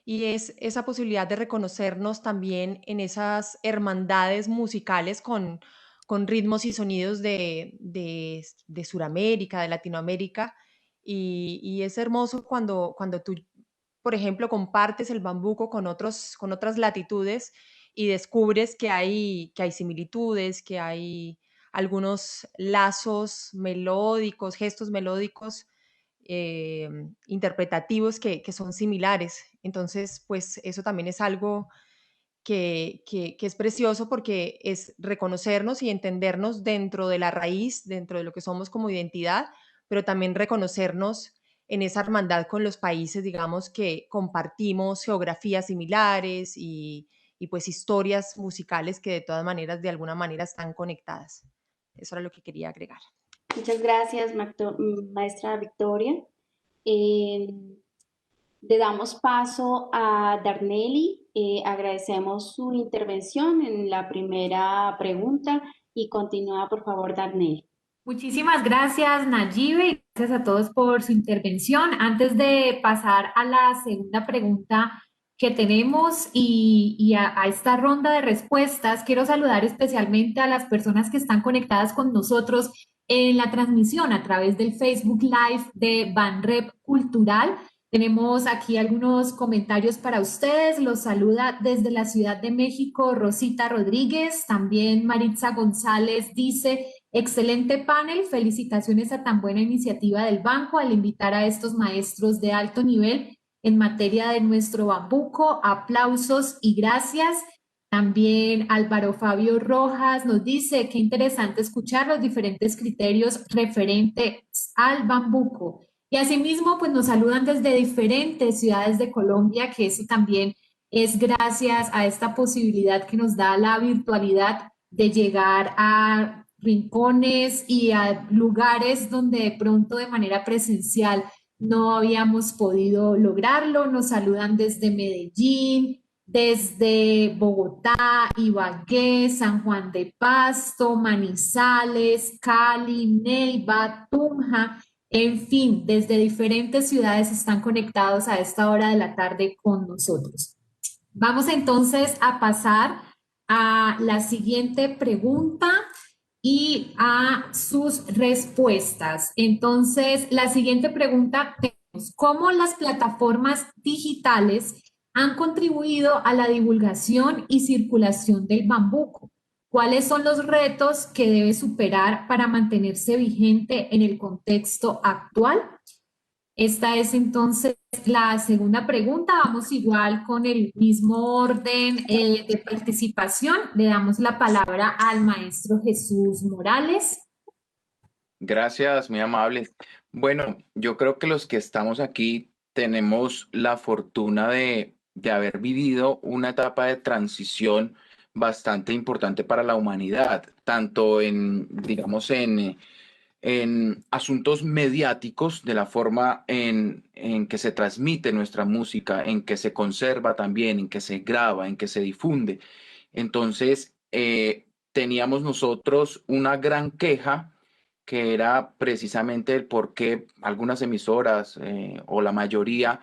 y es esa posibilidad de reconocernos también en esas hermandades musicales con ritmos y sonidos de Sudamérica, de Latinoamérica, y es hermoso cuando tú, por ejemplo, compartes el bambuco con otras latitudes y descubres que hay similitudes, que hay algunos lazos melódicos, gestos melódicos interpretativos que son similares. Entonces, pues eso también es algo que es precioso, porque es reconocernos y entendernos dentro de la raíz, dentro de lo que somos como identidad, pero también reconocernos en esa hermandad con los países, digamos, que compartimos geografías similares y pues historias musicales que de todas maneras, de alguna manera, están conectadas. Eso era lo que quería agregar. Muchas gracias, maestra Victoria. Le damos paso a Darnelly. Agradecemos su intervención en la primera pregunta y continúa, por favor, Darnelly. Muchísimas gracias, Nayibe, y gracias a todos por su intervención. Antes de pasar a la segunda pregunta que tenemos y a esta ronda de respuestas, quiero saludar especialmente a las personas que están conectadas con nosotros en la transmisión a través del Facebook Live de Banrep Cultural. Tenemos aquí algunos comentarios para ustedes. Los saluda desde la Ciudad de México Rosita Rodríguez. También Maritza González dice: excelente panel, felicitaciones a tan buena iniciativa del banco al invitar a estos maestros de alto nivel en materia de nuestro bambuco. Aplausos y gracias. También Álvaro Fabio Rojas nos dice: qué interesante escuchar los diferentes criterios referentes al bambuco. Y asimismo, pues nos saludan desde diferentes ciudades de Colombia, que eso también es gracias a esta posibilidad que nos da la virtualidad de llegar a rincones y a lugares donde de pronto de manera presencial no habíamos podido lograrlo. Nos saludan desde Medellín, desde Bogotá, Ibagué, San Juan de Pasto, Manizales, Cali, Neiva, Tunja. En fin, desde diferentes ciudades están conectados a esta hora de la tarde con nosotros. Vamos entonces a pasar a la siguiente pregunta y a sus respuestas. Entonces, la siguiente pregunta tenemos: ¿cómo las plataformas digitales han contribuido a la divulgación y circulación del bambuco? ¿Cuáles son los retos que debe superar para mantenerse vigente en el contexto actual? Esta es entonces la segunda pregunta. Vamos igual con el mismo orden de participación. Le damos la palabra al maestro Jesús Morales. Gracias, muy amable. Bueno, yo creo que los que estamos aquí tenemos la fortuna de haber vivido una etapa de transición bastante importante para la humanidad, tanto digamos, en asuntos mediáticos, de la forma en que se transmite nuestra música, en que se conserva también, en que se graba, en que se difunde. Entonces, teníamos nosotros una gran queja que era precisamente el por qué algunas emisoras o la mayoría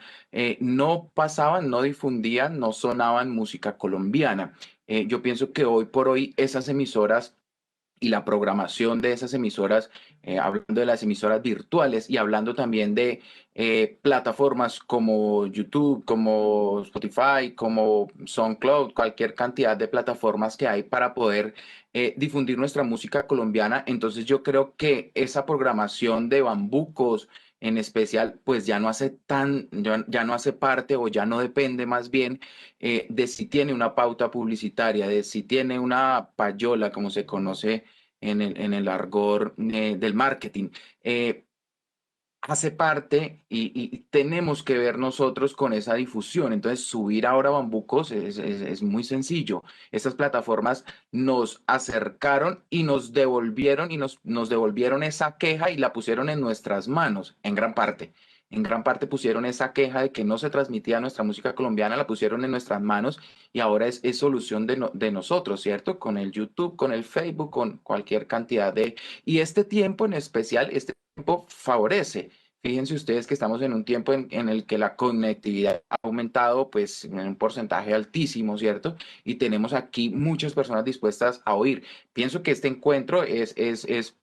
no pasaban, no difundían, no sonaban música colombiana. Yo pienso que hoy por hoy esas emisoras y la programación de esas emisoras, hablando de las emisoras virtuales y hablando también de plataformas como YouTube, como Spotify, como SoundCloud, cualquier cantidad de plataformas que hay para poder difundir nuestra música colombiana. Entonces yo creo que esa programación de bambucos en especial, pues ya no hace parte o ya no depende más bien de si tiene una pauta publicitaria, de si tiene una payola, como se conoce en el argot del marketing. Hace parte y tenemos que ver nosotros con esa difusión. Entonces, subir ahora bambucos es muy sencillo. Estas plataformas nos acercaron y nos devolvieron esa queja y la pusieron en nuestras manos, en gran parte. En gran parte pusieron esa queja de que no se transmitía nuestra música colombiana, la pusieron en nuestras manos y ahora es solución de nosotros, ¿cierto? Con el YouTube, con el Facebook, con cualquier cantidad de... Y este tiempo en especial, este tiempo favorece. Fíjense ustedes que estamos en un tiempo en el que la conectividad ha aumentado pues en un porcentaje altísimo, ¿cierto? Y tenemos aquí muchas personas dispuestas a oír. Pienso que este encuentro es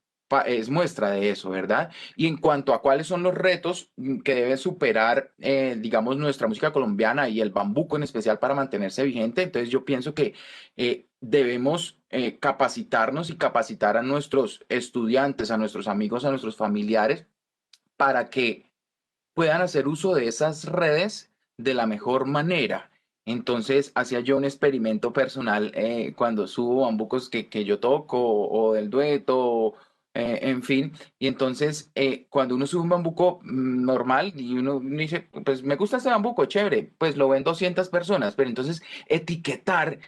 muestra de eso, ¿verdad? Y en cuanto a cuáles son los retos que debe superar, digamos, nuestra música colombiana y el bambuco en especial para mantenerse vigente, entonces yo pienso que debemos capacitarnos y capacitar a nuestros estudiantes, a nuestros amigos, a nuestros familiares para que puedan hacer uso de esas redes de la mejor manera. Entonces, hacía yo un experimento personal cuando subo bambucos que yo toco o del dueto, en fin. Y entonces, cuando uno sube un bambuco normal y uno dice, pues me gusta este bambuco, chévere, pues lo ven 200 personas, pero entonces etiquetar,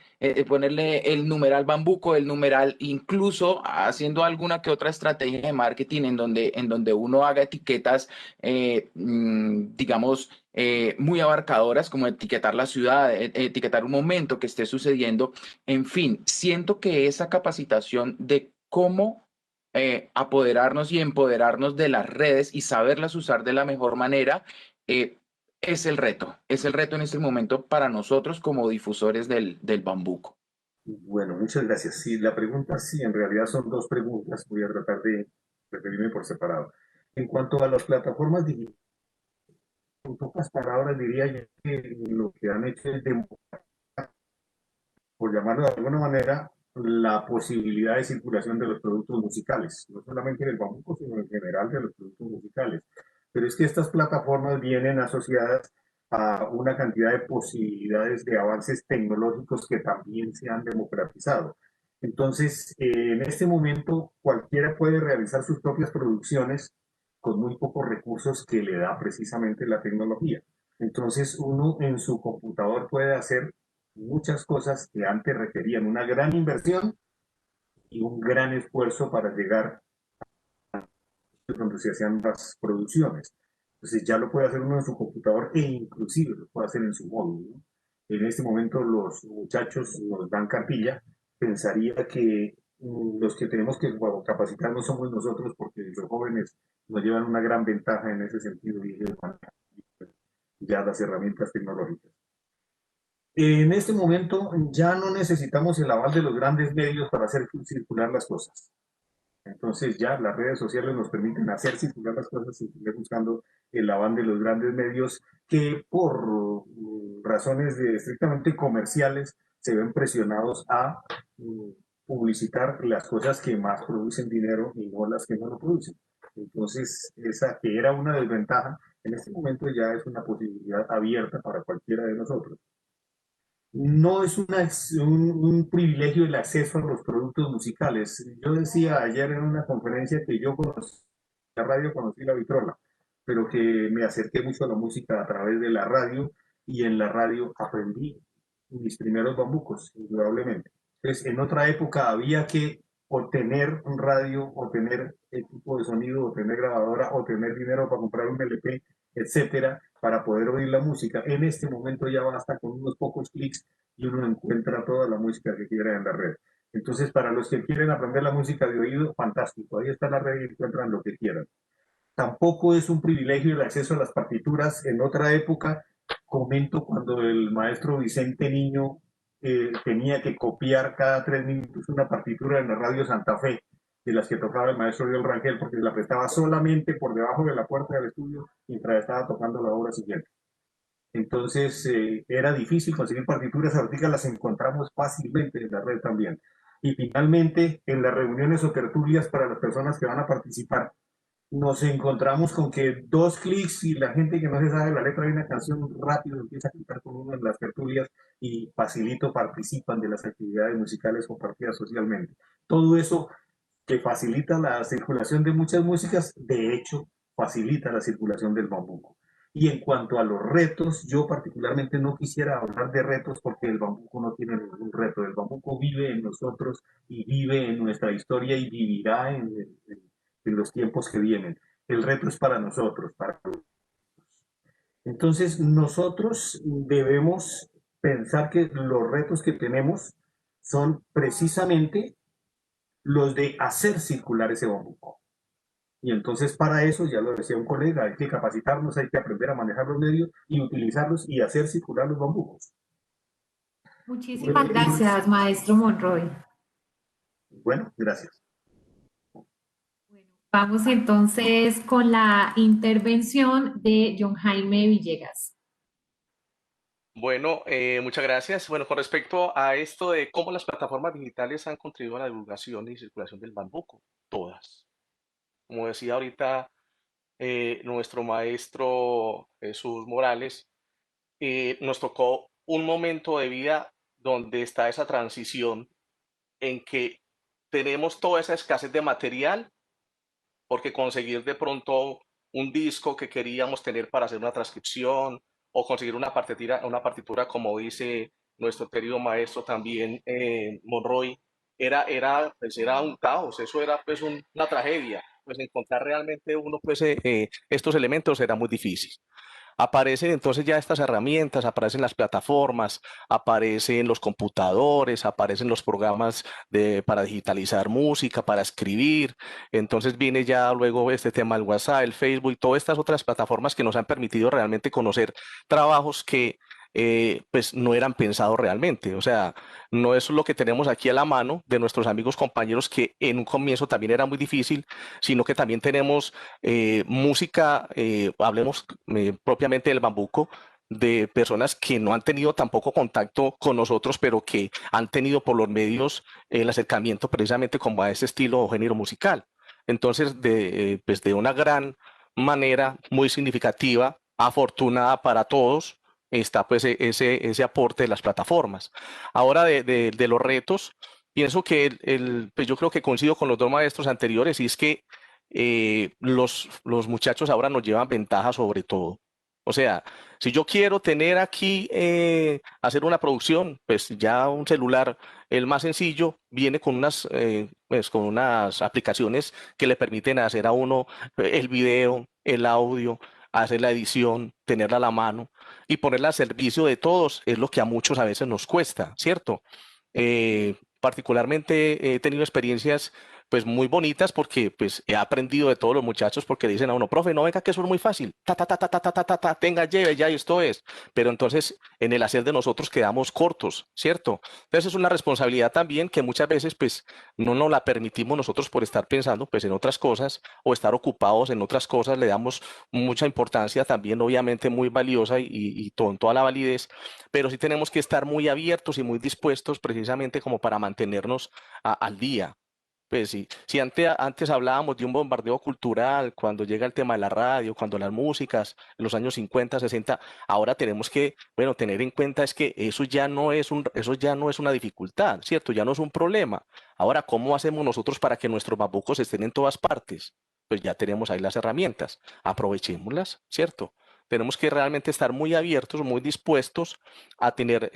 ponerle el numeral bambuco, el numeral, incluso haciendo alguna que otra estrategia de marketing en donde uno haga etiquetas digamos, muy abarcadoras, como etiquetar la ciudad, etiquetar un momento que esté sucediendo. En fin, siento que esa capacitación de cómo apoderarnos y empoderarnos de las redes y saberlas usar de la mejor manera, es el reto en este momento para nosotros como difusores del bambuco. Bueno, muchas gracias. Sí, la pregunta sí, en realidad son dos preguntas. Voy a tratar de referirme por separado. En cuanto a las plataformas digitales, en pocas palabras diría yo que lo que han hecho es democratizar, por llamarlo de alguna manera, la posibilidad de circulación de los productos musicales, no solamente del bambuco, sino en general de los productos musicales. Pero es que estas plataformas vienen asociadas a una cantidad de posibilidades de avances tecnológicos que también se han democratizado. Entonces, en este momento, cualquiera puede realizar sus propias producciones con muy pocos recursos que le da precisamente la tecnología. Entonces uno en su computador puede hacer muchas cosas que antes requerían una gran inversión y un gran esfuerzo para llegar a donde se hacían las producciones. Entonces ya lo puede hacer uno en su computador e inclusive lo puede hacer en su móvil, ¿no? En este momento los muchachos nos dan cartilla. Pensaría que los que tenemos que capacitarnos somos nosotros porque los jóvenes nos llevan una gran ventaja en ese sentido y ellos manejan ya las herramientas tecnológicas. En este momento ya no necesitamos el aval de los grandes medios para hacer circular las cosas. Entonces ya las redes sociales nos permiten hacer circular las cosas sin ir buscando el aval de los grandes medios que por razones estrictamente comerciales se ven presionados a publicitar las cosas que más producen dinero y no las que no lo producen. Entonces esa que era una desventaja, en este momento ya es una posibilidad abierta para cualquiera de nosotros. No es un privilegio el acceso a los productos musicales. Yo decía ayer en una conferencia que yo conocí la radio, conocí la vitrola, pero que me acerqué mucho a la música a través de la radio y en la radio aprendí mis primeros bambucos, indudablemente. Entonces, en otra época había que obtener un radio, o tener equipo de sonido, o tener grabadora, o tener dinero para comprar un LP, etcétera, para poder oír la música. En este momento ya basta con unos pocos clics y uno encuentra toda la música que quiera en la red. Entonces, para los que quieren aprender la música de oído, fantástico, ahí está la red y encuentran lo que quieran. Tampoco es un privilegio el acceso a las partituras. En otra época, comento cuando el maestro Vicente Niño tenía que copiar cada 3 minutos una partitura en la radio Santa Fe, de las que tocaba el maestro Dios Rangel, porque la prestaba solamente por debajo de la puerta del estudio mientras estaba tocando la obra siguiente. Entonces era difícil conseguir partituras, ahorita las encontramos fácilmente en la red también. Y finalmente, en las reuniones o tertulias para las personas que van a participar, nos encontramos con que 2 clics y la gente que no se sabe la letra de una canción rápido empieza a cantar con uno en las tertulias y facilito participan de las actividades musicales compartidas socialmente. Todo eso que facilita la circulación de muchas músicas, de hecho, facilita la circulación del bambuco. Y en cuanto a los retos, yo particularmente no quisiera hablar de retos porque el bambuco no tiene ningún reto. El bambuco vive en nosotros y vive en nuestra historia y vivirá en los tiempos que vienen. El reto es para nosotros, para nosotros. Entonces, nosotros debemos pensar que los retos que tenemos son precisamente los de hacer circular ese bambuco. Y entonces para eso, ya lo decía un colega, hay que capacitarnos, hay que aprender a manejar los medios y utilizarlos y hacer circular los bambucos. Muchísimas gracias, maestro Monroy. Bueno, gracias. Vamos entonces con la intervención de John Jaime Villegas. Bueno, muchas gracias. Bueno, con respecto a esto de cómo las plataformas digitales han contribuido a la divulgación y circulación del bambuco, todas. Como decía ahorita nuestro maestro Jesús Morales, nos tocó un momento de vida donde está esa transición en que tenemos toda esa escasez de material, porque conseguir de pronto un disco que queríamos tener para hacer una transcripción o conseguir una partitura como dice nuestro querido maestro también, Monroy, era un caos, eso era pues una tragedia, pues encontrar realmente uno pues estos elementos era muy difícil. Aparecen entonces ya estas herramientas, aparecen las plataformas, aparecen los computadores, aparecen los programas para digitalizar música, para escribir. Entonces viene ya luego este tema del WhatsApp, el Facebook y todas estas otras plataformas que nos han permitido realmente conocer trabajos que pues no eran pensados realmente. O sea, no es lo que tenemos aquí a la mano de nuestros amigos compañeros que en un comienzo también era muy difícil, sino que también tenemos música, hablemos propiamente del bambuco, de personas que no han tenido tampoco contacto con nosotros, pero que han tenido por los medios el acercamiento precisamente como a ese estilo o género musical. Entonces, pues de una gran manera muy significativa, afortunada para todos, está pues ese aporte de las plataformas. Ahora de los retos, pienso que pues yo creo que coincido con los dos maestros anteriores y es que los muchachos ahora nos llevan ventaja sobre todo. O sea, si yo quiero tener aquí, hacer una producción, pues ya un celular, el más sencillo, viene pues con unas aplicaciones que le permiten hacer a uno el video, el audio, hacer la edición, tenerla a la mano y ponerla al servicio de todos, es lo que a muchos a veces nos cuesta, ¿cierto? Particularmente he tenido experiencias pues muy bonitas porque pues he aprendido de todos los muchachos porque le dicen a uno, profe, no venga que eso es muy fácil, tenga, lleve, ya y esto es, pero entonces en el hacer de nosotros quedamos cortos, ¿cierto? Entonces es una responsabilidad también que muchas veces pues no nos la permitimos nosotros por estar pensando pues en otras cosas o estar ocupados en otras cosas, le damos mucha importancia también obviamente muy valiosa y con toda la validez, pero sí tenemos que estar muy abiertos y muy dispuestos precisamente como para mantenernos al día. Pues sí, si antes hablábamos de un bombardeo cultural, cuando llega el tema de la radio, cuando las músicas, en los años 50, 60, ahora tenemos que, bueno, tener en cuenta es que eso ya no es una dificultad, ¿cierto? Ya no es un problema. Ahora, ¿cómo hacemos nosotros para que nuestros babucos estén en todas partes? Pues ya tenemos ahí las herramientas, aprovechémoslas, ¿cierto? Tenemos que realmente estar muy abiertos, muy dispuestos a tener,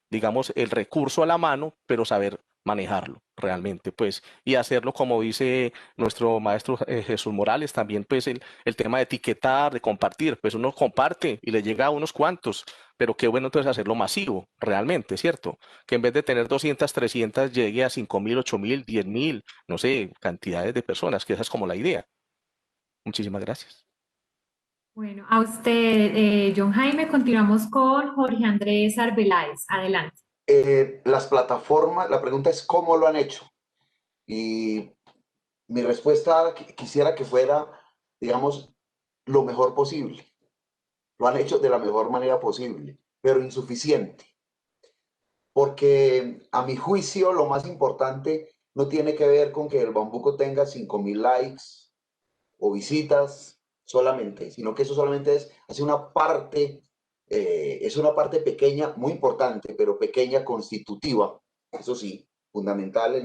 digamos, el recurso a la mano, pero saber manejarlo realmente, pues, y hacerlo como dice nuestro maestro Jesús Morales, también, pues, el tema de etiquetar, de compartir, pues uno comparte y le llega a unos cuantos, pero qué bueno entonces hacerlo masivo, realmente, ¿cierto? Que en vez de tener 200, 300, llegue a 5.000, 8.000, 10.000, no sé, cantidades de personas, que esa es como la idea. Muchísimas gracias. Bueno, a usted, John Jaime, continuamos con Jorge Andrés Arbeláez. Adelante. Las plataformas, la pregunta es cómo lo han hecho. Y mi respuesta quisiera que fuera, digamos, lo mejor posible. Lo han hecho de la mejor manera posible, pero insuficiente. Porque a mi juicio lo más importante no tiene que ver con que el Bambuco tenga 5.000 likes o visitas solamente, sino que eso solamente es una parte pequeña, muy importante, pero pequeña, constitutiva, eso sí, fundamental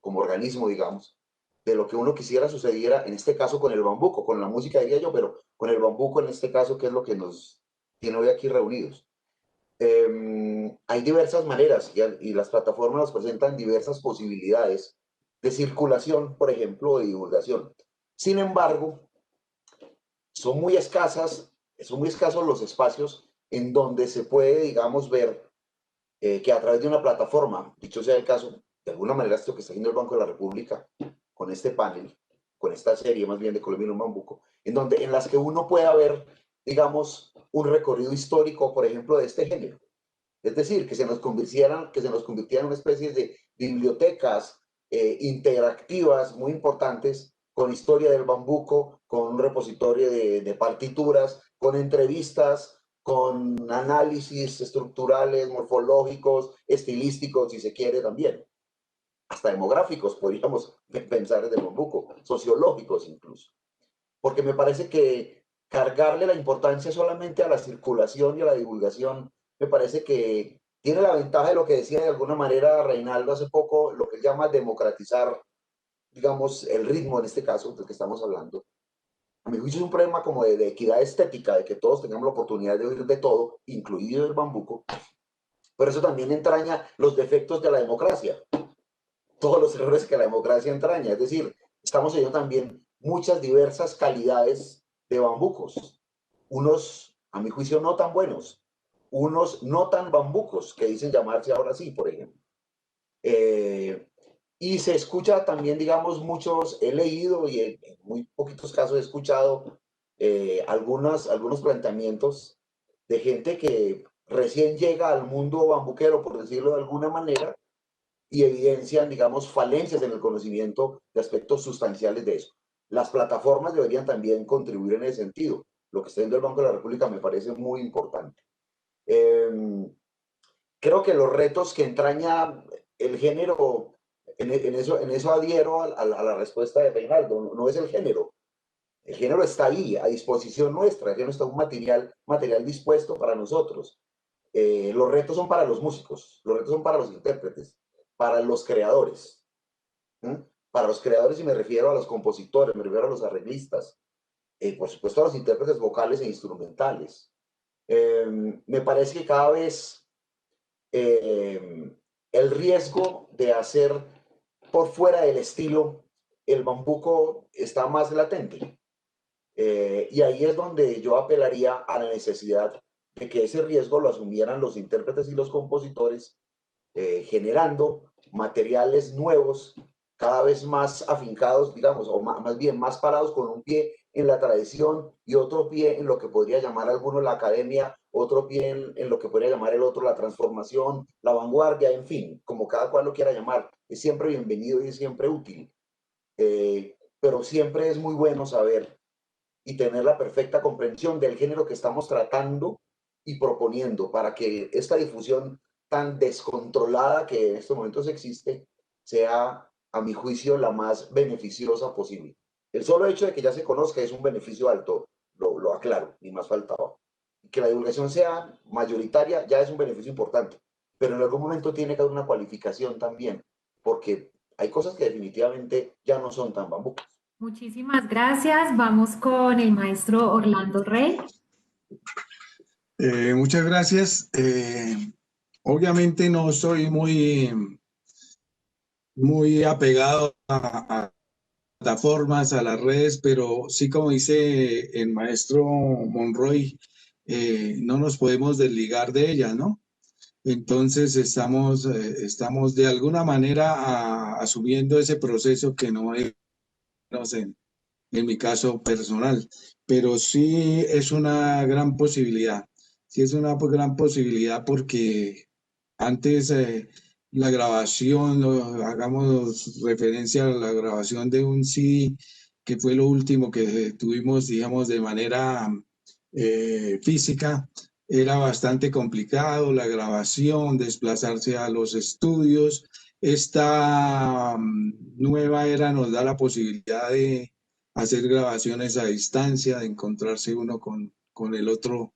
como organismo, digamos, de lo que uno quisiera sucediera, en este caso con el Bambuco, con la música diría yo, pero con el Bambuco en este caso, que es lo que nos tiene hoy aquí reunidos. Hay diversas maneras y las plataformas nos presentan diversas posibilidades de circulación, por ejemplo, o de divulgación. Sin embargo, son muy escasos los espacios en donde se puede, digamos, ver que a través de una plataforma, dicho sea el caso, de alguna manera esto que está haciendo el Banco de la República con este panel, con esta serie más bien de Colombia en un Bambuco, en las que uno pueda ver, digamos, un recorrido histórico, por ejemplo, de este género. Es decir, que se nos convirtieran en una especie de bibliotecas interactivas muy importantes con historia del bambuco, con un repositorio de partituras, con entrevistas, con análisis estructurales, morfológicos, estilísticos, si se quiere también. Hasta demográficos, podríamos pensar en el bambuco, sociológicos incluso. Porque me parece que cargarle la importancia solamente a la circulación y a la divulgación me parece que tiene la ventaja de lo que decía de alguna manera Reinaldo hace poco, lo que él llama democratizar, digamos, el ritmo en este caso del que estamos hablando. A mi juicio es un problema como de equidad estética, de que todos tengamos la oportunidad de oír de todo, incluido el bambuco, pero eso también entraña los defectos de la democracia, todos los errores que la democracia entraña, es decir, estamos oyendo también muchas diversas calidades de bambucos, unos, a mi juicio, no tan buenos, unos no tan bambucos, que dicen llamarse ahora sí, por ejemplo. Y se escucha también, digamos, he leído y en muy poquitos casos he escuchado algunos planteamientos de gente que recién llega al mundo bambuquero, por decirlo de alguna manera, y evidencian, digamos, falencias en el conocimiento de aspectos sustanciales de eso. Las plataformas deberían también contribuir en ese sentido. Lo que está haciendo el Banco de la República me parece muy importante. Creo que los retos que entraña el género, en eso adhiero a la respuesta de Reinaldo, no es el género. El género está ahí, a disposición nuestra, el género está un material dispuesto para nosotros. Los retos son para los músicos, los retos son para los intérpretes, para los creadores. ¿Mm? para los creadores, y me refiero a los compositores, me refiero a los arreglistas, por supuesto a los intérpretes vocales e instrumentales. Me parece que cada vez el riesgo de hacer por fuera del estilo el bambuco está más latente. Y ahí es donde yo apelaría a la necesidad de que ese riesgo lo asumieran los intérpretes y los compositores, generando materiales nuevos, cada vez más afincados, digamos, o más bien más parados, con un pie en la tradición y otro pie en lo que podría llamar alguno la academia, otro pie en lo que podría llamar el otro la transformación, la vanguardia, en fin, como cada cual lo quiera llamar. Es siempre bienvenido y es siempre útil. Pero siempre es muy bueno saber y tener la perfecta comprensión del género que estamos tratando y proponiendo, para que esta difusión tan descontrolada que en estos momentos existe sea, a mi juicio, la más beneficiosa posible. El solo hecho de que ya se conozca es un beneficio alto, lo aclaro, ni más faltaba. Que la divulgación sea mayoritaria ya es un beneficio importante, pero en algún momento tiene que haber una cualificación también, porque hay cosas que definitivamente ya no son tan bambucas. Muchísimas gracias. Vamos con el maestro Orlando Rey. Muchas gracias. Obviamente no soy muy apegado a plataformas, a las redes, pero sí, como dice el maestro Monroy, no nos podemos desligar de ellas, ¿no? Entonces estamos de alguna manera asumiendo ese proceso que no es en mi caso personal, pero sí es una gran posibilidad. Sí es una gran posibilidad porque antes la grabación, hagamos referencia a la grabación de un CD, que fue lo último que tuvimos, digamos, de manera física, era bastante complicado la grabación, desplazarse a los estudios. Esta nueva era nos da la posibilidad de hacer grabaciones a distancia, de encontrarse uno con el otro,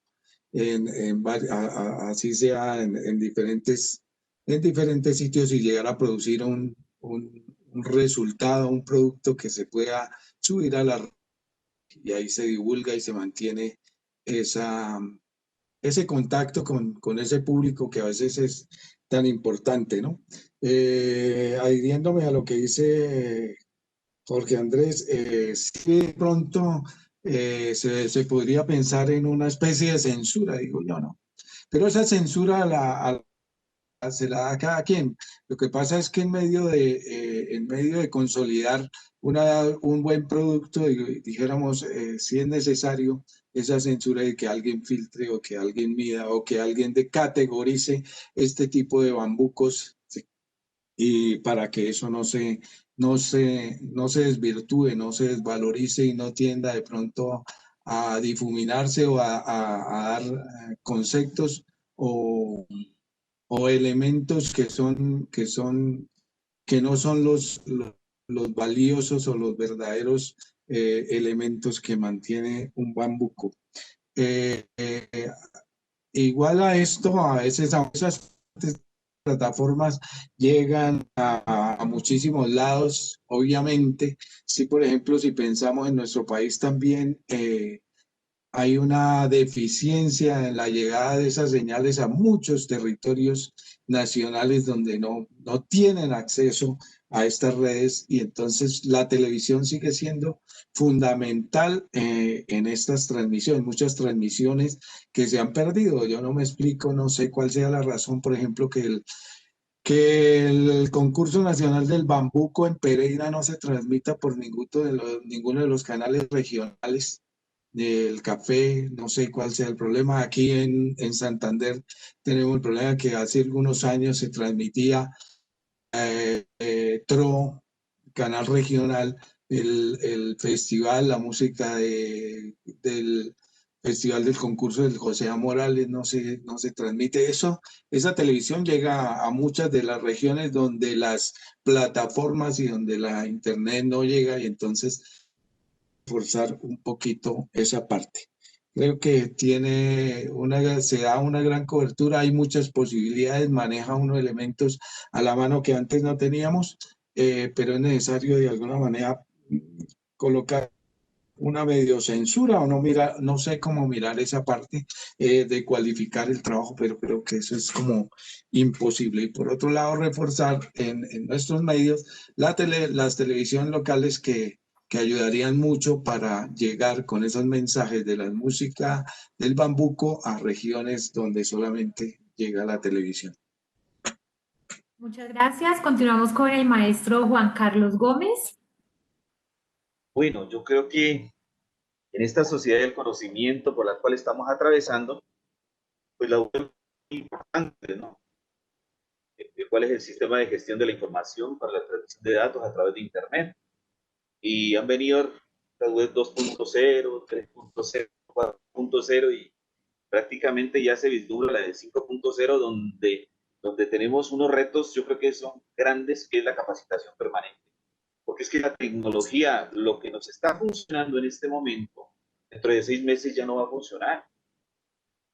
así sea en diferentes sitios, y llegar a producir un resultado, un producto que se pueda subir a la red, y ahí se divulga y se mantiene ese contacto con ese público que a veces es tan importante, ¿no? Adhiriéndome a lo que dice Jorge Andrés, sí, de pronto se podría pensar en una especie de censura, digo yo, ¿no? Pero esa censura se la da a cada quien. Lo que pasa es que en medio de consolidar un buen producto, dijéramos, si es necesario esa censura de que alguien filtre, o que alguien mida, o que alguien categorice este tipo de bambucos, ¿sí? Y para que eso no se desvirtúe, no se desvalorice y no tienda de pronto a difuminarse o a dar conceptos o elementos que no son los valiosos o los verdaderos elementos que mantiene un bambuco. Igual a esto, a veces a esas plataformas llegan a muchísimos lados, obviamente. Sí, por ejemplo, si pensamos en nuestro país también, hay una deficiencia en la llegada de esas señales a muchos territorios nacionales donde no tienen acceso a estas redes, y entonces la televisión sigue siendo fundamental en estas transmisiones, muchas transmisiones que se han perdido. Yo no me explico, no sé cuál sea la razón, por ejemplo, que el concurso nacional del bambuco en Pereira no se transmita por ninguno de los canales regionales del café. No sé cuál sea el problema. Aquí en Santander tenemos el problema que hace algunos años se transmitía TRO, canal regional, el festival, la música del festival del concurso del José A. Morales, no se transmite eso. Esa televisión llega a muchas de las regiones donde las plataformas y donde la internet no llega, y entonces forzar un poquito esa parte. Creo que se da una gran cobertura, hay muchas posibilidades, maneja unos elementos a la mano que antes no teníamos. pero es necesario de alguna manera colocar una medio censura o no mira, no sé cómo mirar esa parte de cualificar el trabajo, pero creo que eso es como imposible. Y por otro lado, reforzar en nuestros medios las televisiones locales que ayudarían mucho para llegar con esos mensajes de la música del bambuco a regiones donde solamente llega la televisión. Muchas gracias. Continuamos con el maestro Juan Carlos Gómez. Bueno, yo creo que en esta sociedad del conocimiento por la cual estamos atravesando, pues la web es importante, ¿no? ¿Cuál es el sistema de gestión de la información para la transmisión de datos a través de Internet? Y han venido las web 2.0, 3.0, 4.0 y prácticamente ya se vislumbra la de 5.0 donde tenemos unos retos, yo creo que son grandes, que es la capacitación permanente. Porque es que la tecnología, lo que nos está funcionando en este momento, dentro de 6 meses ya no va a funcionar.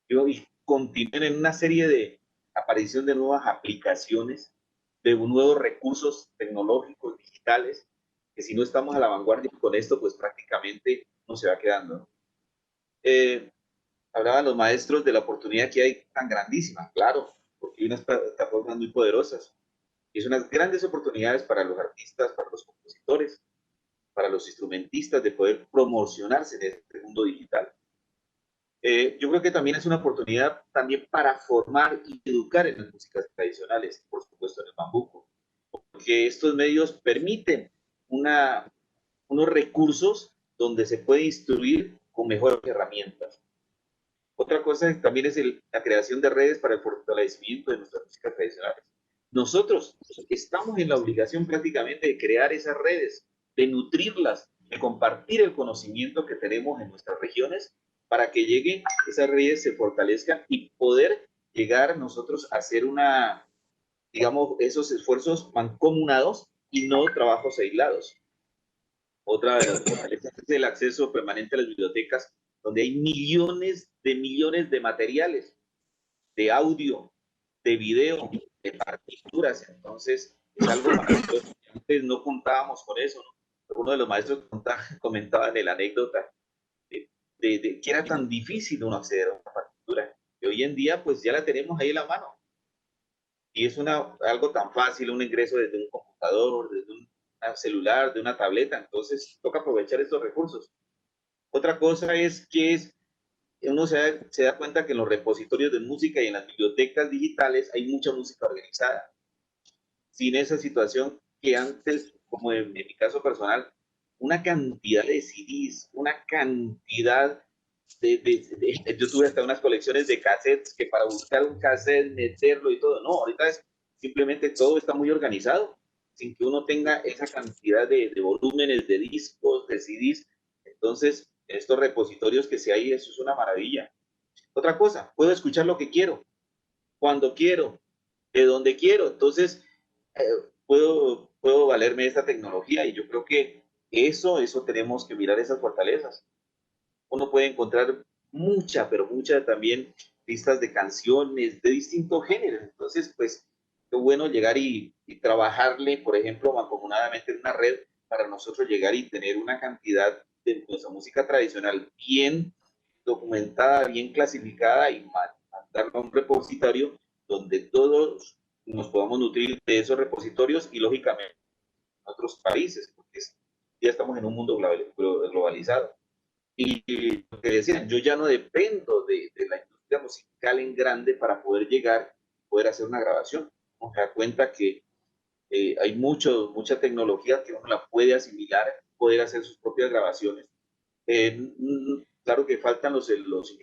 Y continúen en una serie de aparición de nuevas aplicaciones, de nuevos recursos tecnológicos, digitales, que si no estamos a la vanguardia con esto, pues prácticamente no se va quedando, ¿no? Hablaban los maestros de la oportunidad que hay tan grandísima, claro, porque hay unas plataformas muy poderosas. Y son unas grandes oportunidades para los artistas, para los compositores, para los instrumentistas de poder promocionarse en este mundo digital. Yo creo que también es una oportunidad también para formar y educar en las músicas tradicionales, por supuesto en el bambuco, porque estos medios permiten unos recursos donde se puede instruir con mejores herramientas. Otra cosa también es la creación de redes para el fortalecimiento de nuestras músicas tradicionales. Nosotros estamos en la obligación prácticamente de crear esas redes, de nutrirlas, de compartir el conocimiento que tenemos en nuestras regiones para que lleguen esas redes, se fortalezcan y poder llegar nosotros a hacer digamos, esos esfuerzos mancomunados y no trabajos aislados. Otra de las fortalezas es el acceso permanente a las bibliotecas, donde hay millones de materiales, de audio, de video, de partituras. Entonces, es algo maravilloso. Antes no contábamos con eso, ¿no? Uno de los maestros comentaba en la anécdota de que era tan difícil uno acceder a una partitura. Y hoy en día, pues ya la tenemos ahí en la mano. Y es algo tan fácil, un ingreso desde un computador, desde un celular, de una tableta. Entonces, toca aprovechar estos recursos. Otra cosa es que uno se da cuenta que en los repositorios de música y en las bibliotecas digitales hay mucha música organizada. Sin esa situación que antes, como en mi caso personal, una cantidad de CDs, una cantidad yo tuve hasta unas colecciones de cassettes que para buscar un cassette, meterlo y todo. No, ahorita simplemente todo está muy organizado, sin que uno tenga esa cantidad de volúmenes, de discos, de CDs. Entonces, estos repositorios que se hay, eso es una maravilla. Otra cosa, puedo escuchar lo que quiero, cuando quiero, de donde quiero. Entonces, puedo valerme de esta tecnología y yo creo que eso tenemos que mirar esas fortalezas. Uno puede encontrar pero mucha también listas de canciones de distintos géneros. Entonces, pues, qué bueno llegar y trabajarle, por ejemplo, mancomunadamente en una red para nosotros llegar y tener una cantidad de nuestra música tradicional bien documentada, bien clasificada y mandarla a un repositorio donde todos nos podamos nutrir de esos repositorios y, lógicamente, en otros países, porque ya estamos en un mundo globalizado. Y lo que decían, yo ya no dependo de la industria musical en grande para poder llegar, poder hacer una grabación. Nos da cuenta que hay mucha tecnología que uno la puede asimilar, poder hacer sus propias grabaciones. Claro que faltan los ingenieros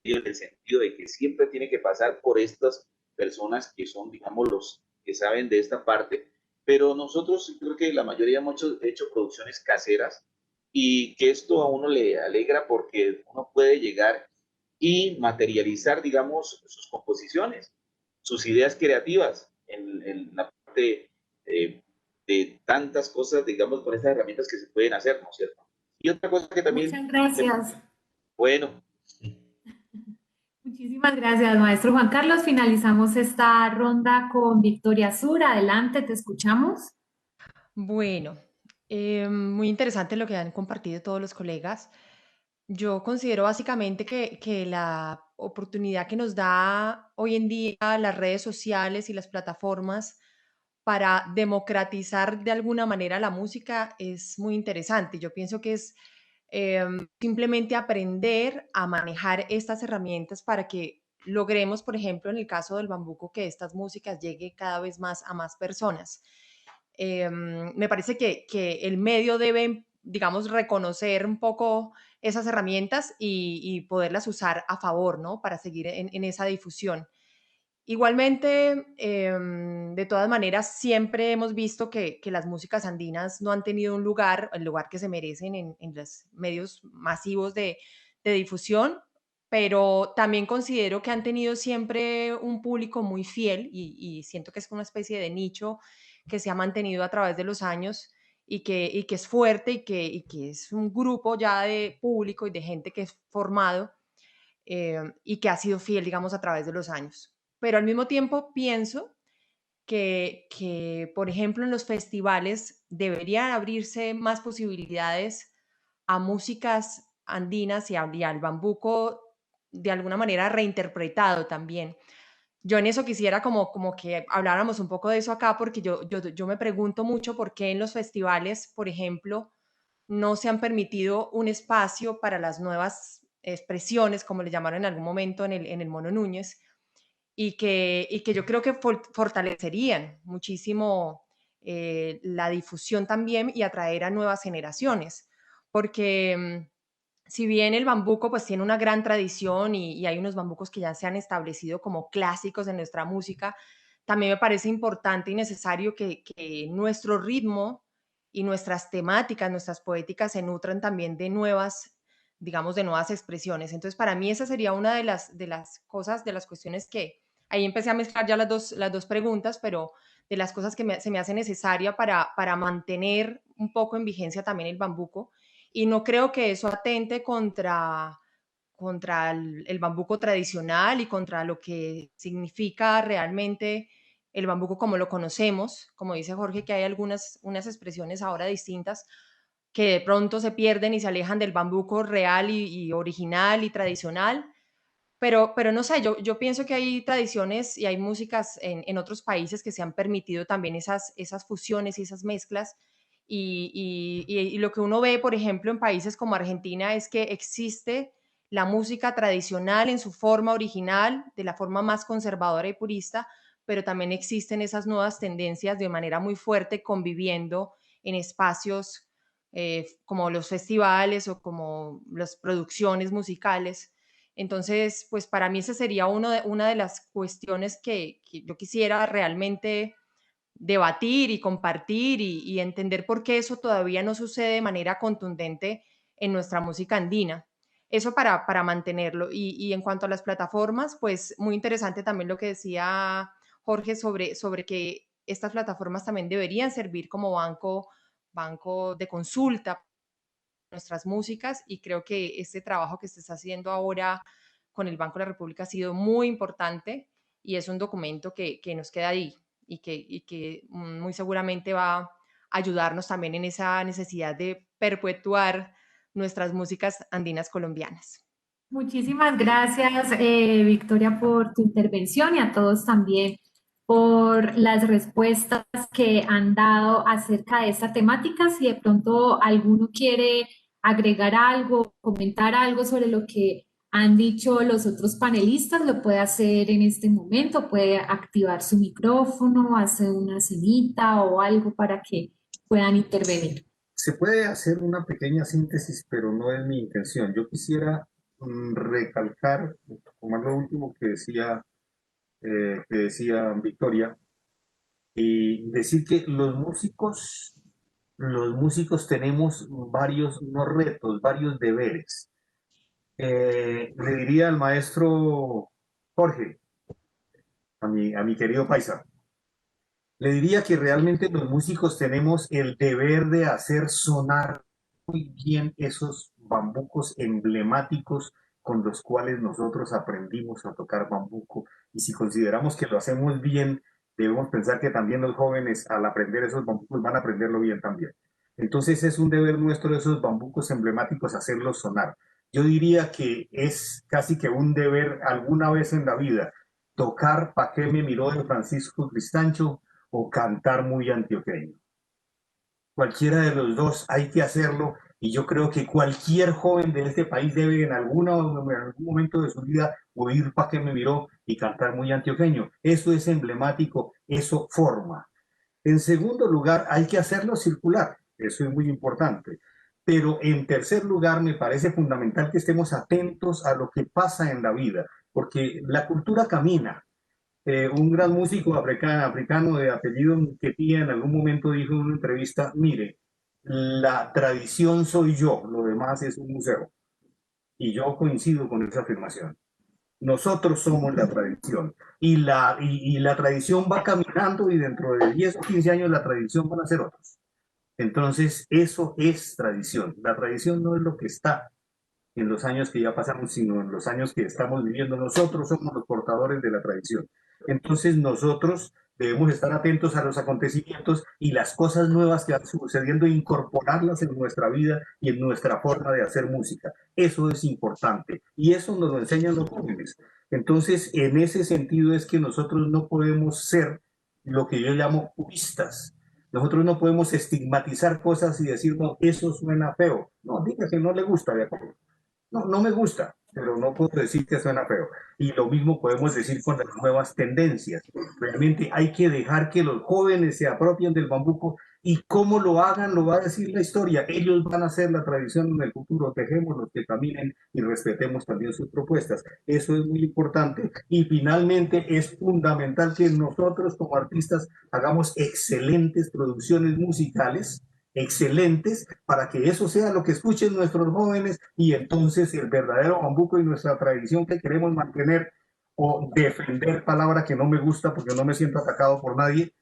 en el sentido de que siempre tiene que pasar por estas personas que son, digamos, los que saben de esta parte, pero nosotros creo que la mayoría hemos hecho producciones caseras y que esto a uno le alegra porque uno puede llegar y materializar, digamos, sus composiciones, sus ideas creativas en la parte de tantas cosas, digamos, con estas herramientas que se pueden hacer, ¿no es cierto? Y otra cosa que también... Muchas gracias. Bueno. Muchísimas gracias, maestro Juan Carlos. Finalizamos esta ronda con Victoria Sur. Adelante, te escuchamos. Bueno, muy interesante lo que han compartido todos los colegas. Yo considero básicamente que la oportunidad que nos da hoy en día las redes sociales y las plataformas para democratizar de alguna manera la música es muy interesante. Yo pienso que es simplemente aprender a manejar estas herramientas para que logremos, por ejemplo, en el caso del bambuco, que estas músicas lleguen cada vez más a más personas. Me parece que el medio debe, digamos, reconocer un poco esas herramientas y poderlas usar a favor, ¿no? Para seguir en esa difusión. Igualmente, de todas maneras, siempre hemos visto que las músicas andinas no han tenido un lugar, el lugar que se merecen en los medios masivos de difusión, pero también considero que han tenido siempre un público muy fiel y siento que es una especie de nicho que se ha mantenido a través de los años y que es fuerte y que es un grupo ya de público y de gente que es formado y que ha sido fiel, digamos, a través de los años. Pero al mismo tiempo pienso que, por ejemplo, en los festivales deberían abrirse más posibilidades a músicas andinas y al bambuco de alguna manera reinterpretado también. Yo en eso quisiera como que habláramos un poco de eso acá, porque yo me pregunto mucho por qué en los festivales, por ejemplo, no se han permitido un espacio para las nuevas expresiones, como le llamaron en algún momento en el Mono Núñez, y que yo creo que fortalecerían muchísimo la difusión también y atraer a nuevas generaciones, porque si bien el bambuco pues tiene una gran tradición y hay unos bambucos que ya se han establecido como clásicos en nuestra música, también me parece importante y necesario que nuestro ritmo y nuestras temáticas, nuestras poéticas se nutran también de nuevas, digamos, de nuevas expresiones. Entonces, para mí esa sería una de las cosas, de las cuestiones que ahí empecé a mezclar ya las dos preguntas, pero de las cosas que se me hace necesaria para mantener un poco en vigencia también el bambuco. Y no creo que eso atente contra el bambuco tradicional y contra lo que significa realmente el bambuco como lo conocemos. Como dice Jorge, que hay unas expresiones ahora distintas que de pronto se pierden y se alejan del bambuco real y original y tradicional. Pero no sé, yo pienso que hay tradiciones y hay músicas en otros países que se han permitido también esas fusiones y esas mezclas. Y lo que uno ve, por ejemplo, en países como Argentina es que existe la música tradicional en su forma original, de la forma más conservadora y purista, pero también existen esas nuevas tendencias de manera muy fuerte conviviendo en espacios como los festivales o como las producciones musicales. Entonces, pues para mí esa sería una de las cuestiones que yo quisiera realmente debatir y compartir y entender por qué eso todavía no sucede de manera contundente en nuestra música andina. Eso para mantenerlo. Y en cuanto a las plataformas, pues muy interesante también lo que decía Jorge sobre que estas plataformas también deberían servir como banco de consulta nuestras músicas y creo que este trabajo que se está haciendo ahora con el Banco de la República ha sido muy importante y es un documento que nos queda ahí y que muy seguramente va a ayudarnos también en esa necesidad de perpetuar nuestras músicas andinas colombianas. Muchísimas gracias, Victoria, por tu intervención y a todos también por las respuestas que han dado acerca de esta temática. Si de pronto alguno quiere agregar algo, comentar algo sobre lo que han dicho los otros panelistas, lo puede hacer en este momento, puede activar su micrófono, hacer una cenita o algo para que puedan intervenir. Se puede hacer una pequeña síntesis, pero no es mi intención. Yo quisiera recalcar, tomar lo último que decía Victoria, y decir que los músicos tenemos varios, no retos, varios deberes. Le diría al maestro Jorge, a mi querido paisa, le diría que realmente los músicos tenemos el deber de hacer sonar muy bien esos bambucos emblemáticos con los cuales nosotros aprendimos a tocar bambuco. Y si consideramos que lo hacemos bien, debemos pensar que también los jóvenes al aprender esos bambucos van a aprenderlo bien también. Entonces es un deber nuestro de esos bambucos emblemáticos hacerlos sonar. Yo diría que es casi que un deber alguna vez en la vida tocar Pa' qué me miró de Francisco Cristancho o cantar Muy Antioqueño. Cualquiera de los dos hay que hacerlo y yo creo que cualquier joven de este país debe en algún momento de su vida oír Pa' qué me miró y cantar Muy Antioqueño. Eso es emblemático, eso forma. En segundo lugar, hay que hacerlo circular, eso es muy importante. Pero en tercer lugar, me parece fundamental que estemos atentos a lo que pasa en la vida, porque la cultura camina. Un gran músico africano de apellido Nketiah en algún momento dijo en una entrevista, mire, la tradición soy yo, lo demás es un museo. Y yo coincido con esa afirmación. Nosotros somos la tradición y la tradición va caminando y dentro de 10 o 15 años la tradición van a ser otros. Entonces, eso es tradición. La tradición no es lo que está en los años que ya pasamos, sino en los años que estamos viviendo. Nosotros somos los portadores de la tradición. Entonces, nosotros debemos estar atentos a los acontecimientos y las cosas nuevas que van sucediendo, incorporarlas en nuestra vida y en nuestra forma de hacer música. Eso es importante y eso nos lo enseñan los jóvenes. Entonces, en ese sentido es que nosotros no podemos ser lo que yo llamo puristas. Nosotros no podemos estigmatizar cosas y decir, no, eso suena feo. No, diga que no le gusta, de acuerdo. No, no me gusta, pero no puedo decir que suena feo. Y lo mismo podemos decir con las nuevas tendencias. Realmente hay que dejar que los jóvenes se apropien del bambuco y cómo lo hagan lo va a decir la historia. Ellos van a hacer la tradición en el futuro. Dejémoslos que caminen y respetemos también sus propuestas. Eso es muy importante. Y finalmente es fundamental que nosotros como artistas hagamos excelentes producciones musicales, excelentes, para que eso sea lo que escuchen nuestros jóvenes y entonces el verdadero bambuco y nuestra tradición que queremos mantener o defender, palabra que no me gusta porque no me siento atacado por nadie,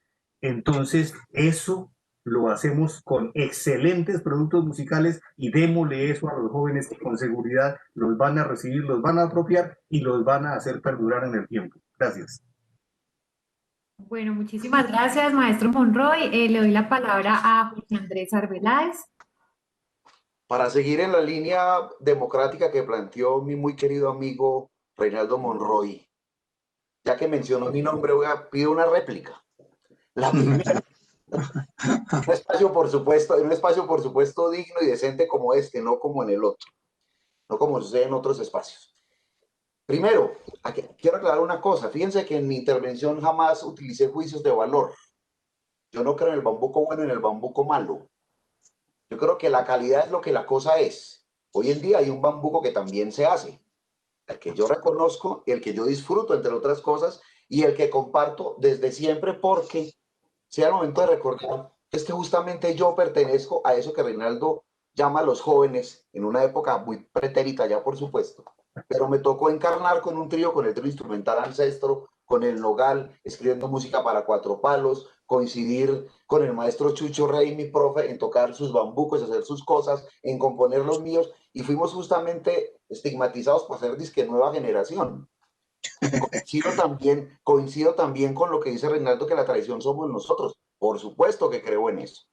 entonces eso lo hacemos con excelentes productos musicales y démosle eso a los jóvenes que con seguridad los van a recibir, los van a apropiar y los van a hacer perdurar en el tiempo. Gracias. Bueno, muchísimas gracias, maestro Monroy. Le doy la palabra a Jorge Andrés Arbeláez. Para seguir en la línea democrática que planteó mi muy querido amigo Reinaldo Monroy, ya que mencionó mi nombre, pido una réplica. La primera, un espacio, por supuesto, digno y decente como este, no como en el otro, no como sucede en otros espacios. Primero, quiero aclarar una cosa. Fíjense que en mi intervención jamás utilicé juicios de valor. Yo no creo en el bambuco bueno y en el bambuco malo. Yo creo que la calidad es lo que la cosa es. Hoy en día hay un bambuco que también se hace, el que yo reconozco, el que yo disfruto, entre otras cosas, y el que comparto desde siempre porque sea el momento de recordar, es que justamente yo pertenezco a eso que Reinaldo llama a los jóvenes, en una época muy pretérita ya, por supuesto, pero me tocó encarnar con un trío, con el trío instrumental Ancestro, con el Nogal, escribiendo música para cuatro palos, coincidir con el maestro Chucho Rey, mi profe, en tocar sus bambucos, hacer sus cosas, en componer los míos, y fuimos justamente estigmatizados por ser disque nueva generación. Coincido también con lo que dice Reinaldo, que la tradición somos nosotros. Por supuesto que creo en eso.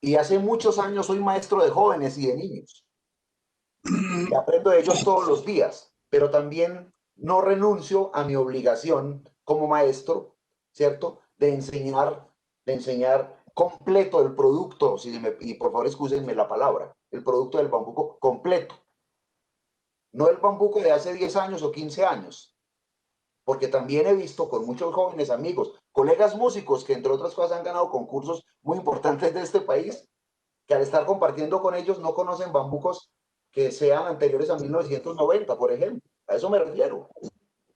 Y hace muchos años soy maestro de jóvenes y de niños. Y aprendo de ellos todos los días, pero también no renuncio a mi obligación como maestro, ¿cierto? De enseñar completo el producto, y por favor excúsenme la palabra, el producto del bambuco completo. No el bambuco de hace 10 años o 15 años, porque también he visto con muchos jóvenes amigos, colegas músicos que entre otras cosas han ganado concursos muy importantes de este país, que al estar compartiendo con ellos no conocen bambucos que sean anteriores a 1990, por ejemplo. A eso me refiero.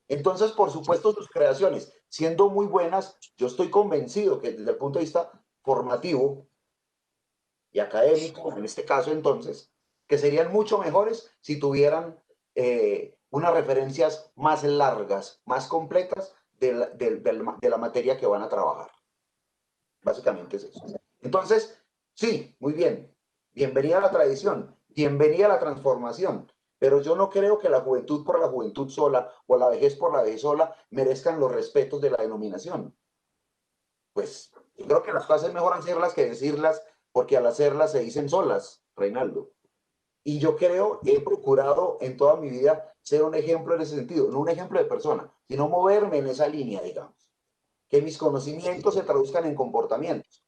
Entonces, por supuesto, sus creaciones, siendo muy buenas, yo estoy convencido que desde el punto de vista formativo y académico, en este caso entonces, que serían mucho mejores si tuvieran unas referencias más largas, más completas de la materia que van a trabajar. Básicamente es eso. Entonces, sí, muy bien. Bienvenida a la tradición, bienvenida a la transformación, pero yo no creo que la juventud por la juventud sola o la vejez por la vejez sola merezcan los respetos de la denominación. pues yo creo que las cosas es mejor hacerlas que decirlas, porque al hacerlas se dicen solas, Reinaldo. Y yo creo, he procurado en toda mi vida ser un ejemplo en ese sentido, no un ejemplo de persona, sino moverme en esa línea, digamos. Que mis conocimientos se traduzcan en comportamientos.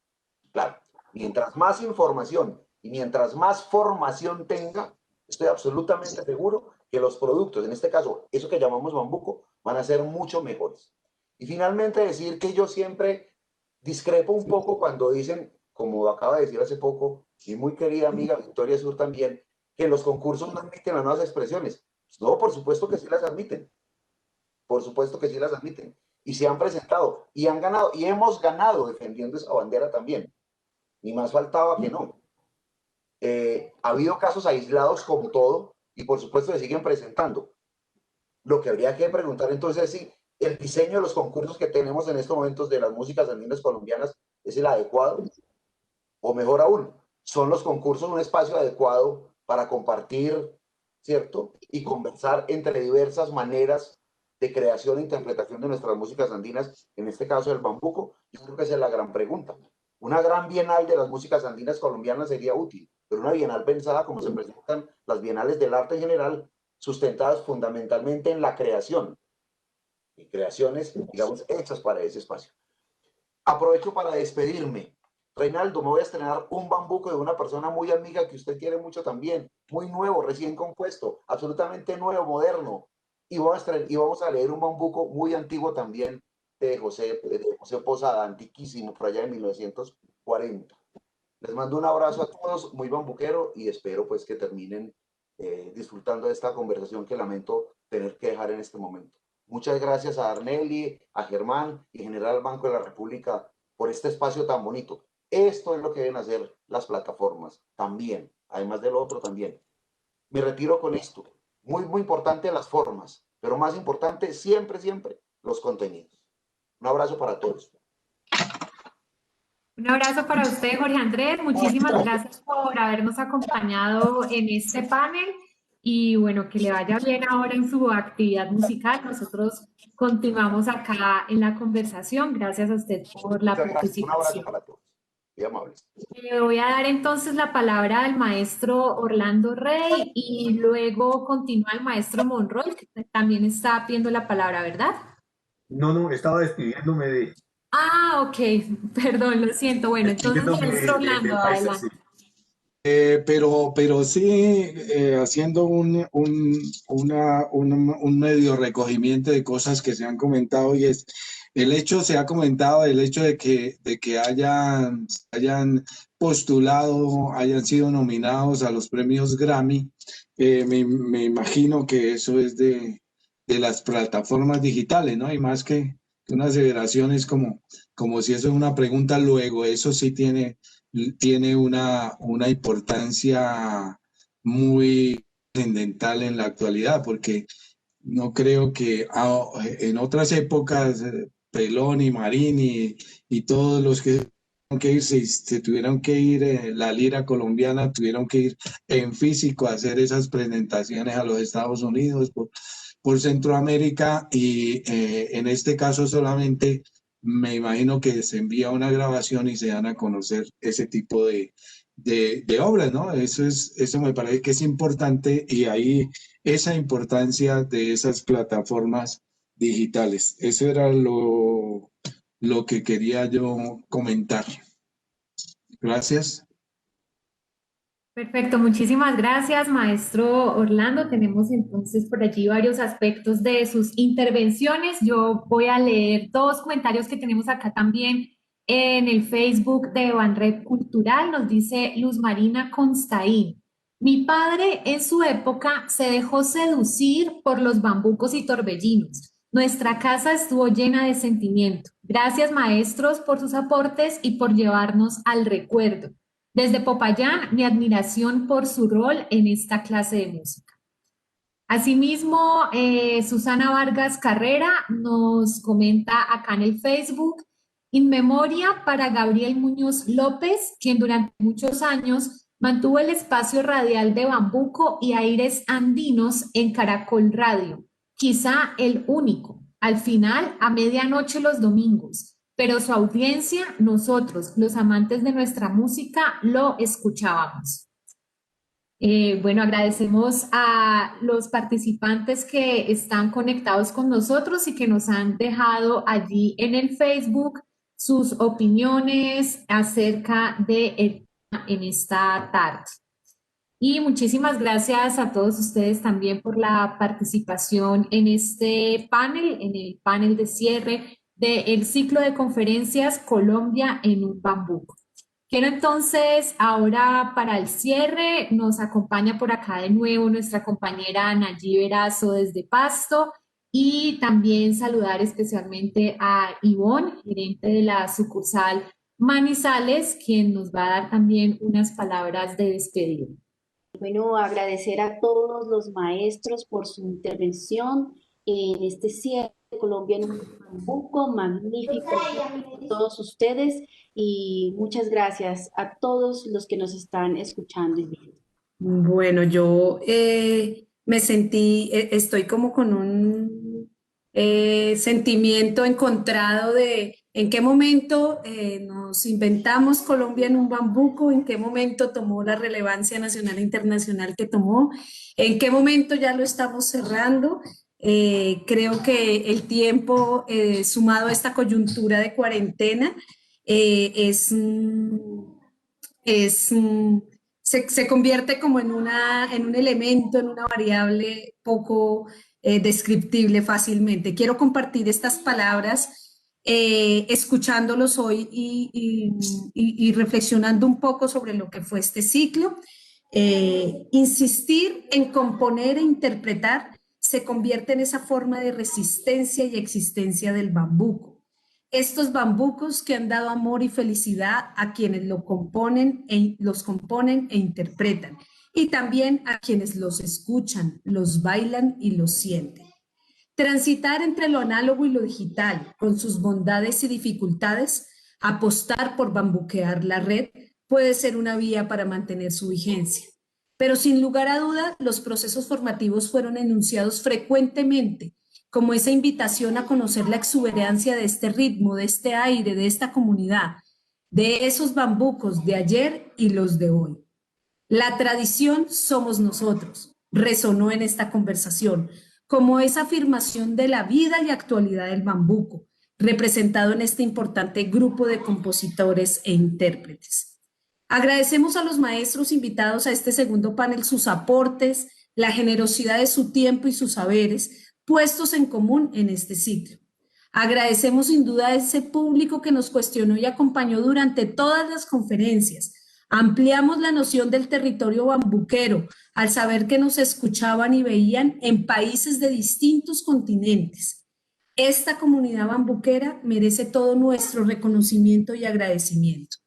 Claro, mientras más información y mientras más formación tenga, estoy absolutamente seguro que los productos, en este caso, eso que llamamos bambuco, van a ser mucho mejores. Y finalmente decir que yo siempre discrepo un poco cuando dicen, como acaba de decir hace poco, mi muy querida amiga Victoria Sur también, que los concursos no admiten las nuevas expresiones. No, por supuesto que sí las admiten. Por supuesto que sí las admiten. Y se han presentado y han ganado y hemos ganado defendiendo esa bandera también. Ni más faltaba que no. Ha habido casos aislados como todo y por supuesto se siguen presentando. Lo que habría que preguntar entonces es si el diseño de los concursos que tenemos en estos momentos de las músicas andinas colombianas es el adecuado, o mejor aún, son los concursos un espacio adecuado para compartir, ¿cierto? Y conversar entre diversas maneras de creación e interpretación de nuestras músicas andinas, en este caso el bambuco. Yo creo que esa es la gran pregunta. Una gran bienal de las músicas andinas colombianas sería útil, pero una bienal pensada como se presentan las bienales del arte en general, sustentadas fundamentalmente en la creación, y creaciones, digamos, hechas para ese espacio. Aprovecho para despedirme. Reinaldo, me voy a estrenar un bambuco de una persona muy amiga que usted quiere mucho también, muy nuevo, recién compuesto, absolutamente nuevo, moderno. Y vamos a leer un bambuco muy antiguo también de José Posada, antiquísimo, por allá de 1940. Les mando un abrazo a todos, muy bambuquero, y espero pues que terminen disfrutando de esta conversación que lamento tener que dejar en este momento. Muchas gracias a Arnelli, a Germán y en general al Banco de la República por este espacio tan bonito. Esto es lo que deben hacer las plataformas también, además de lo otro también. Me retiro con esto. Muy, muy importante las formas, pero más importante siempre, siempre los contenidos. Un abrazo para todos. Un abrazo para usted, Jorge Andrés. Muchísimas gracias por habernos acompañado en este panel y bueno, que le vaya bien ahora en su actividad musical. Nosotros continuamos acá en la conversación. Gracias a usted por la participación. Un abrazo para todos. Muy amables. Le voy a dar entonces la palabra al maestro Orlando Rey y luego continúa el maestro Monroy, que también está pidiendo la palabra, ¿verdad? No, estaba despidiéndome de... Ah, ok, perdón, lo siento. Bueno, entonces maestro Orlando, adelante. Pero sí, haciendo un medio recogimiento de cosas que se han comentado, y es se ha comentado el hecho de que hayan postulado, hayan sido nominados a los premios Grammy. Me imagino que eso es de las plataformas digitales, ¿no? Y más que una aseveración es como si eso es una pregunta, luego eso sí tiene una importancia muy trascendental en la actualidad, porque no creo que en otras épocas, Pelón y Marín y todos los que tuvieron que ir, se tuvieron que ir, la lira colombiana, tuvieron que ir en físico a hacer esas presentaciones a los Estados Unidos, por Centroamérica, y en este caso solamente me imagino que se envía una grabación y se dan a conocer ese tipo de obras, ¿no? Eso me parece que es importante, y ahí esa importancia de esas plataformas digitales. Eso era lo que quería yo comentar. Gracias. Perfecto, muchísimas gracias, maestro Orlando. Tenemos entonces por allí varios aspectos de sus intervenciones. Yo voy a leer dos comentarios que tenemos acá también en el Facebook de Banred Cultural. Nos dice Luz Marina Constaín. Mi padre en su época se dejó seducir por los bambucos y torbellinos. Nuestra casa estuvo llena de sentimiento. Gracias, maestros, por sus aportes y por llevarnos al recuerdo. Desde Popayán, mi admiración por su rol en esta clase de música. Asimismo, Susana Vargas Carrera nos comenta acá en el Facebook, in memoria para Gabriel Muñoz López, quien durante muchos años mantuvo el espacio radial de Bambuco y Aires Andinos en Caracol Radio, quizá el único, al final a medianoche los domingos. pero su audiencia, nosotros, los amantes de nuestra música, lo escuchábamos. Bueno, agradecemos a los participantes que están conectados con nosotros y que nos han dejado allí en el Facebook sus opiniones acerca de el tema en esta tarde. Y muchísimas gracias a todos ustedes también por la participación en este panel, en el panel de cierre del ciclo de conferencias Colombia en un bambuco. Quiero entonces, ahora para el cierre, nos acompaña por acá de nuevo nuestra compañera Anayí Verazo desde Pasto y también saludar especialmente a Ivonne, gerente de la sucursal Manizales, quien nos va a dar también unas palabras de despedida. Bueno, agradecer a todos los maestros por su intervención en este cierre de Colombia en un bambuco, magnífico a todos ustedes y muchas gracias a todos los que nos están escuchando y viendo. Bueno, yo me sentí, estoy como con un sentimiento encontrado de en qué momento nos inventamos Colombia en un bambuco, en qué momento tomó la relevancia nacional e internacional que tomó, en qué momento ya lo estamos cerrando. Creo que el tiempo sumado a esta coyuntura de cuarentena se convierte como en un elemento, en una variable poco descriptible fácilmente. Quiero compartir estas palabras escuchándolos hoy y reflexionando un poco sobre lo que fue este ciclo. Insistir en componer e interpretar se convierte en esa forma de resistencia y existencia del bambuco. Estos bambucos que han dado amor y felicidad a quienes los componen e interpretan, y también a quienes los escuchan, los bailan y los sienten. Transitar entre lo análogo y lo digital, con sus bondades y dificultades, apostar por bambuquear la red, puede ser una vía para mantener su vigencia. Pero sin lugar a duda, los procesos formativos fueron enunciados frecuentemente como esa invitación a conocer la exuberancia de este ritmo, de este aire, de esta comunidad, de esos bambucos de ayer y los de hoy. La tradición somos nosotros, resonó en esta conversación, como esa afirmación de la vida y actualidad del bambuco, representado en este importante grupo de compositores e intérpretes. Agradecemos a los maestros invitados a este segundo panel sus aportes, la generosidad de su tiempo y sus saberes, puestos en común en este ciclo. Agradecemos sin duda a ese público que nos cuestionó y acompañó durante todas las conferencias. Ampliamos la noción del territorio bambuquero al saber que nos escuchaban y veían en países de distintos continentes. Esta comunidad bambuquera merece todo nuestro reconocimiento y agradecimiento.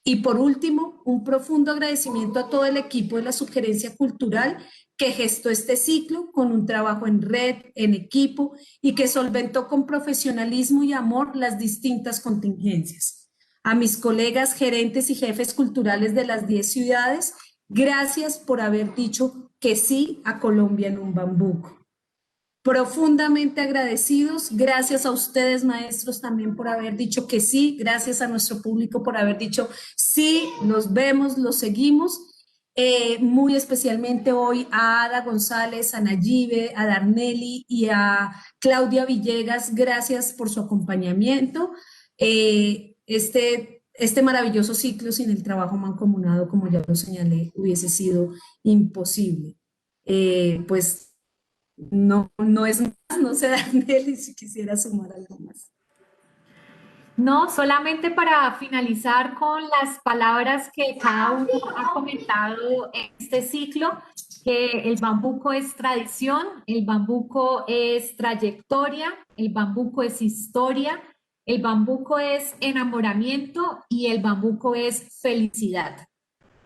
Y por último, un profundo agradecimiento a todo el equipo de la Sugerencia Cultural que gestó este ciclo con un trabajo en red, en equipo y que solventó con profesionalismo y amor las distintas contingencias. A mis colegas gerentes y jefes culturales de las 10 ciudades, gracias por haber dicho que sí a Colombia en un bambuco. Profundamente agradecidos, gracias a ustedes maestros también por haber dicho que sí, gracias a nuestro público por haber dicho sí, los vemos, los seguimos. Muy especialmente hoy a Ada González, a Nayibe, a Darnelli y a Claudia Villegas, gracias por su acompañamiento. Este maravilloso ciclo sin el trabajo mancomunado, como ya lo señalé, hubiese sido imposible. Pues no es más, no sé, Darnelli, si quisiera sumar algo más. No, solamente para finalizar con las palabras que cada uno ha comentado en este ciclo, que el bambuco es tradición, el bambuco es trayectoria, el bambuco es historia, el bambuco es enamoramiento y el bambuco es felicidad.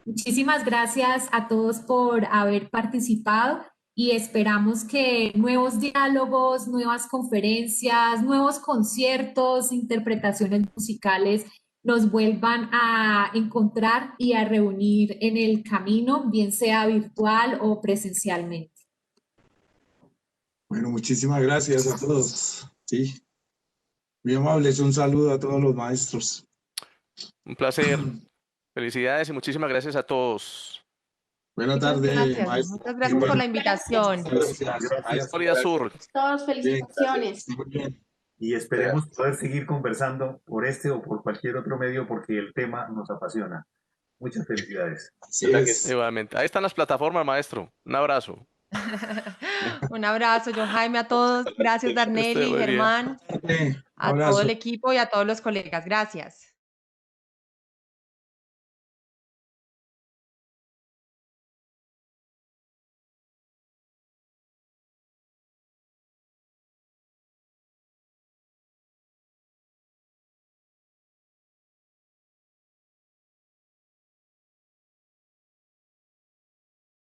Muchísimas gracias a todos por haber participado y esperamos que nuevos diálogos, nuevas conferencias, nuevos conciertos, interpretaciones musicales nos vuelvan a encontrar y a reunir en el camino, bien sea virtual o presencialmente. Bueno, muchísimas gracias a todos. Sí. Muy amables, un saludo a todos los maestros. Un placer. Felicidades y muchísimas gracias a todos. Buenas Muchas tardes, gracias. maestro. Muchas gracias por la invitación. A Historia Sur. Todos felicitaciones. Muy bien. Y esperemos poder seguir conversando por este o por cualquier otro medio porque el tema nos apasiona. Muchas felicidades. Así es. Igualmente. Ahí están las plataformas, maestro. Un abrazo. Un abrazo, John Jaime, a todos. Gracias, Darnelli, muy bien. Germán, a todo Abrazo. el equipo y a todos los colegas. Gracias.